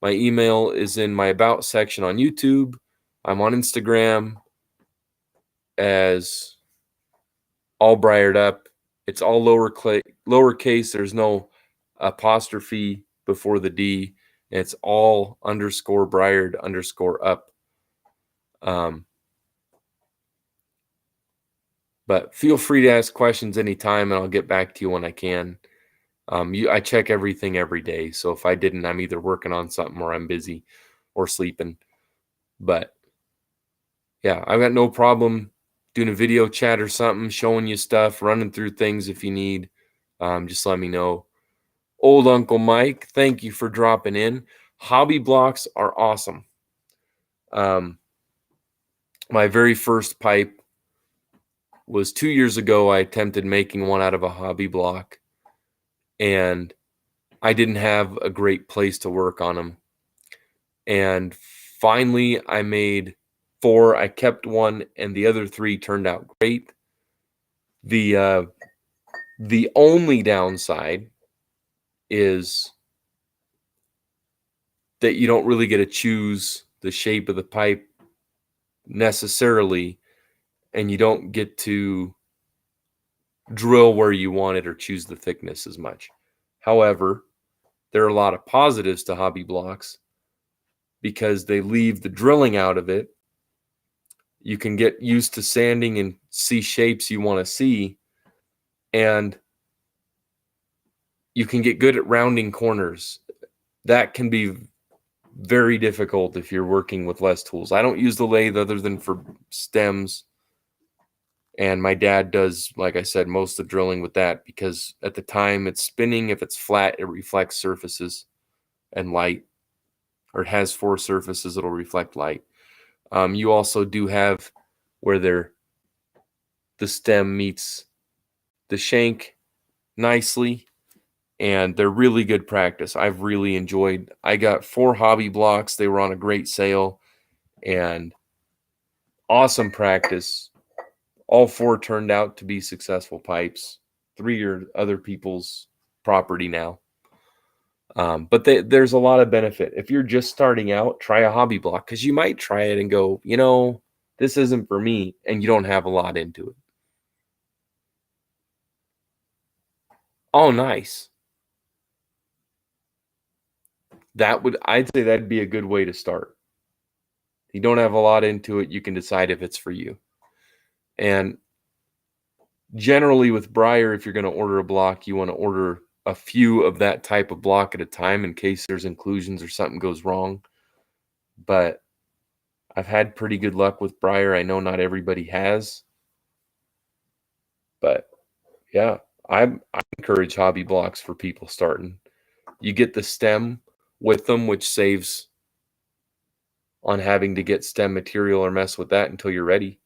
My email is in my About section on YouTube. I'm on Instagram as all Briar'd up. It's all lowercase. There's no apostrophe before the D. It's all _Briar'd _up. But feel free to ask questions anytime, and I'll get back to you when I can. I check everything every day, so if I didn't, I'm either working on something or I'm busy or sleeping. But yeah, I've got no problem doing a video chat or something, showing you stuff, running through things if you need. Just let me know. Old Uncle Mike, thank you for dropping in. Hobby blocks are awesome. My very first pipe was 2 years ago. I attempted making one out of a hobby block, and I didn't have a great place to work on them. And finally, I made 4. I kept one, and the other 3 turned out great. The only downside is that you don't really get to choose the shape of the pipe necessarily, and you don't get to drill where you want it or choose the thickness as much. However, there are a lot of positives to hobby blocks because they leave the drilling out of it. You can get used to sanding and see shapes you want to see, and you can get good at rounding corners. That can be very difficult if you're working with less tools. I don't use the lathe other than for stems, and my dad does, like I said, most of the drilling with that because at the time it's spinning. If it's flat, it reflects surfaces and light, or it has 4 surfaces, it'll reflect light. You also do have where the stem meets the shank nicely, and they're really good practice. I've really enjoyed. I got 4 hobby blocks. They were on a great sale, and awesome practice. All 4 turned out to be successful pipes. 3 are other people's property now. But there's a lot of benefit. If you're just starting out, try a hobby block, because you might try it and go, this isn't for me, and you don't have a lot into it. Oh, nice. I'd say that'd be a good way to start. You don't have a lot into it, you can decide if it's for you. And generally with Briar, if you're going to order a block, you want to order a few of that type of block at a time in case there's inclusions or something goes wrong. But I've had pretty good luck with Briar. I know not everybody has. But yeah, I encourage hobby blocks for people starting. You get the stem with them, which saves on having to get stem material or mess with that until you're ready.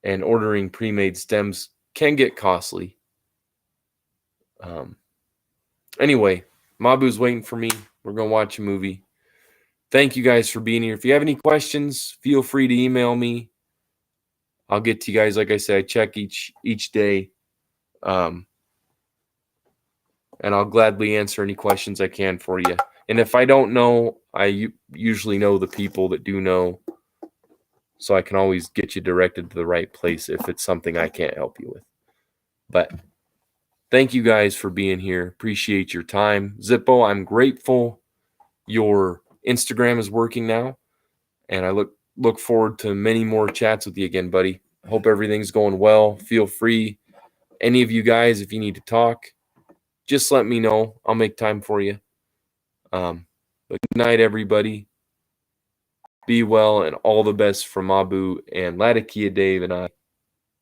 And ordering pre-made stems can get costly. Anyway, Mabu's waiting for me. We're going to watch a movie. Thank you guys for being here. If you have any questions, feel free to email me. I'll get to you guys. Like I said, I check each day. And I'll gladly answer any questions I can for you. And if I don't know, I usually know the people that do know. So I can always get you directed to the right place if it's something I can't help you with. But thank you guys for being here. Appreciate your time. Zippo, I'm grateful your Instagram is working now. And I look forward to many more chats with you again, buddy. Hope everything's going well. Feel free. Any of you guys, if you need to talk, just let me know. I'll make time for you. But good night, everybody. Be well, and all the best from Mabu and Latakia, Dave, and I.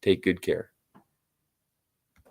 Take good care.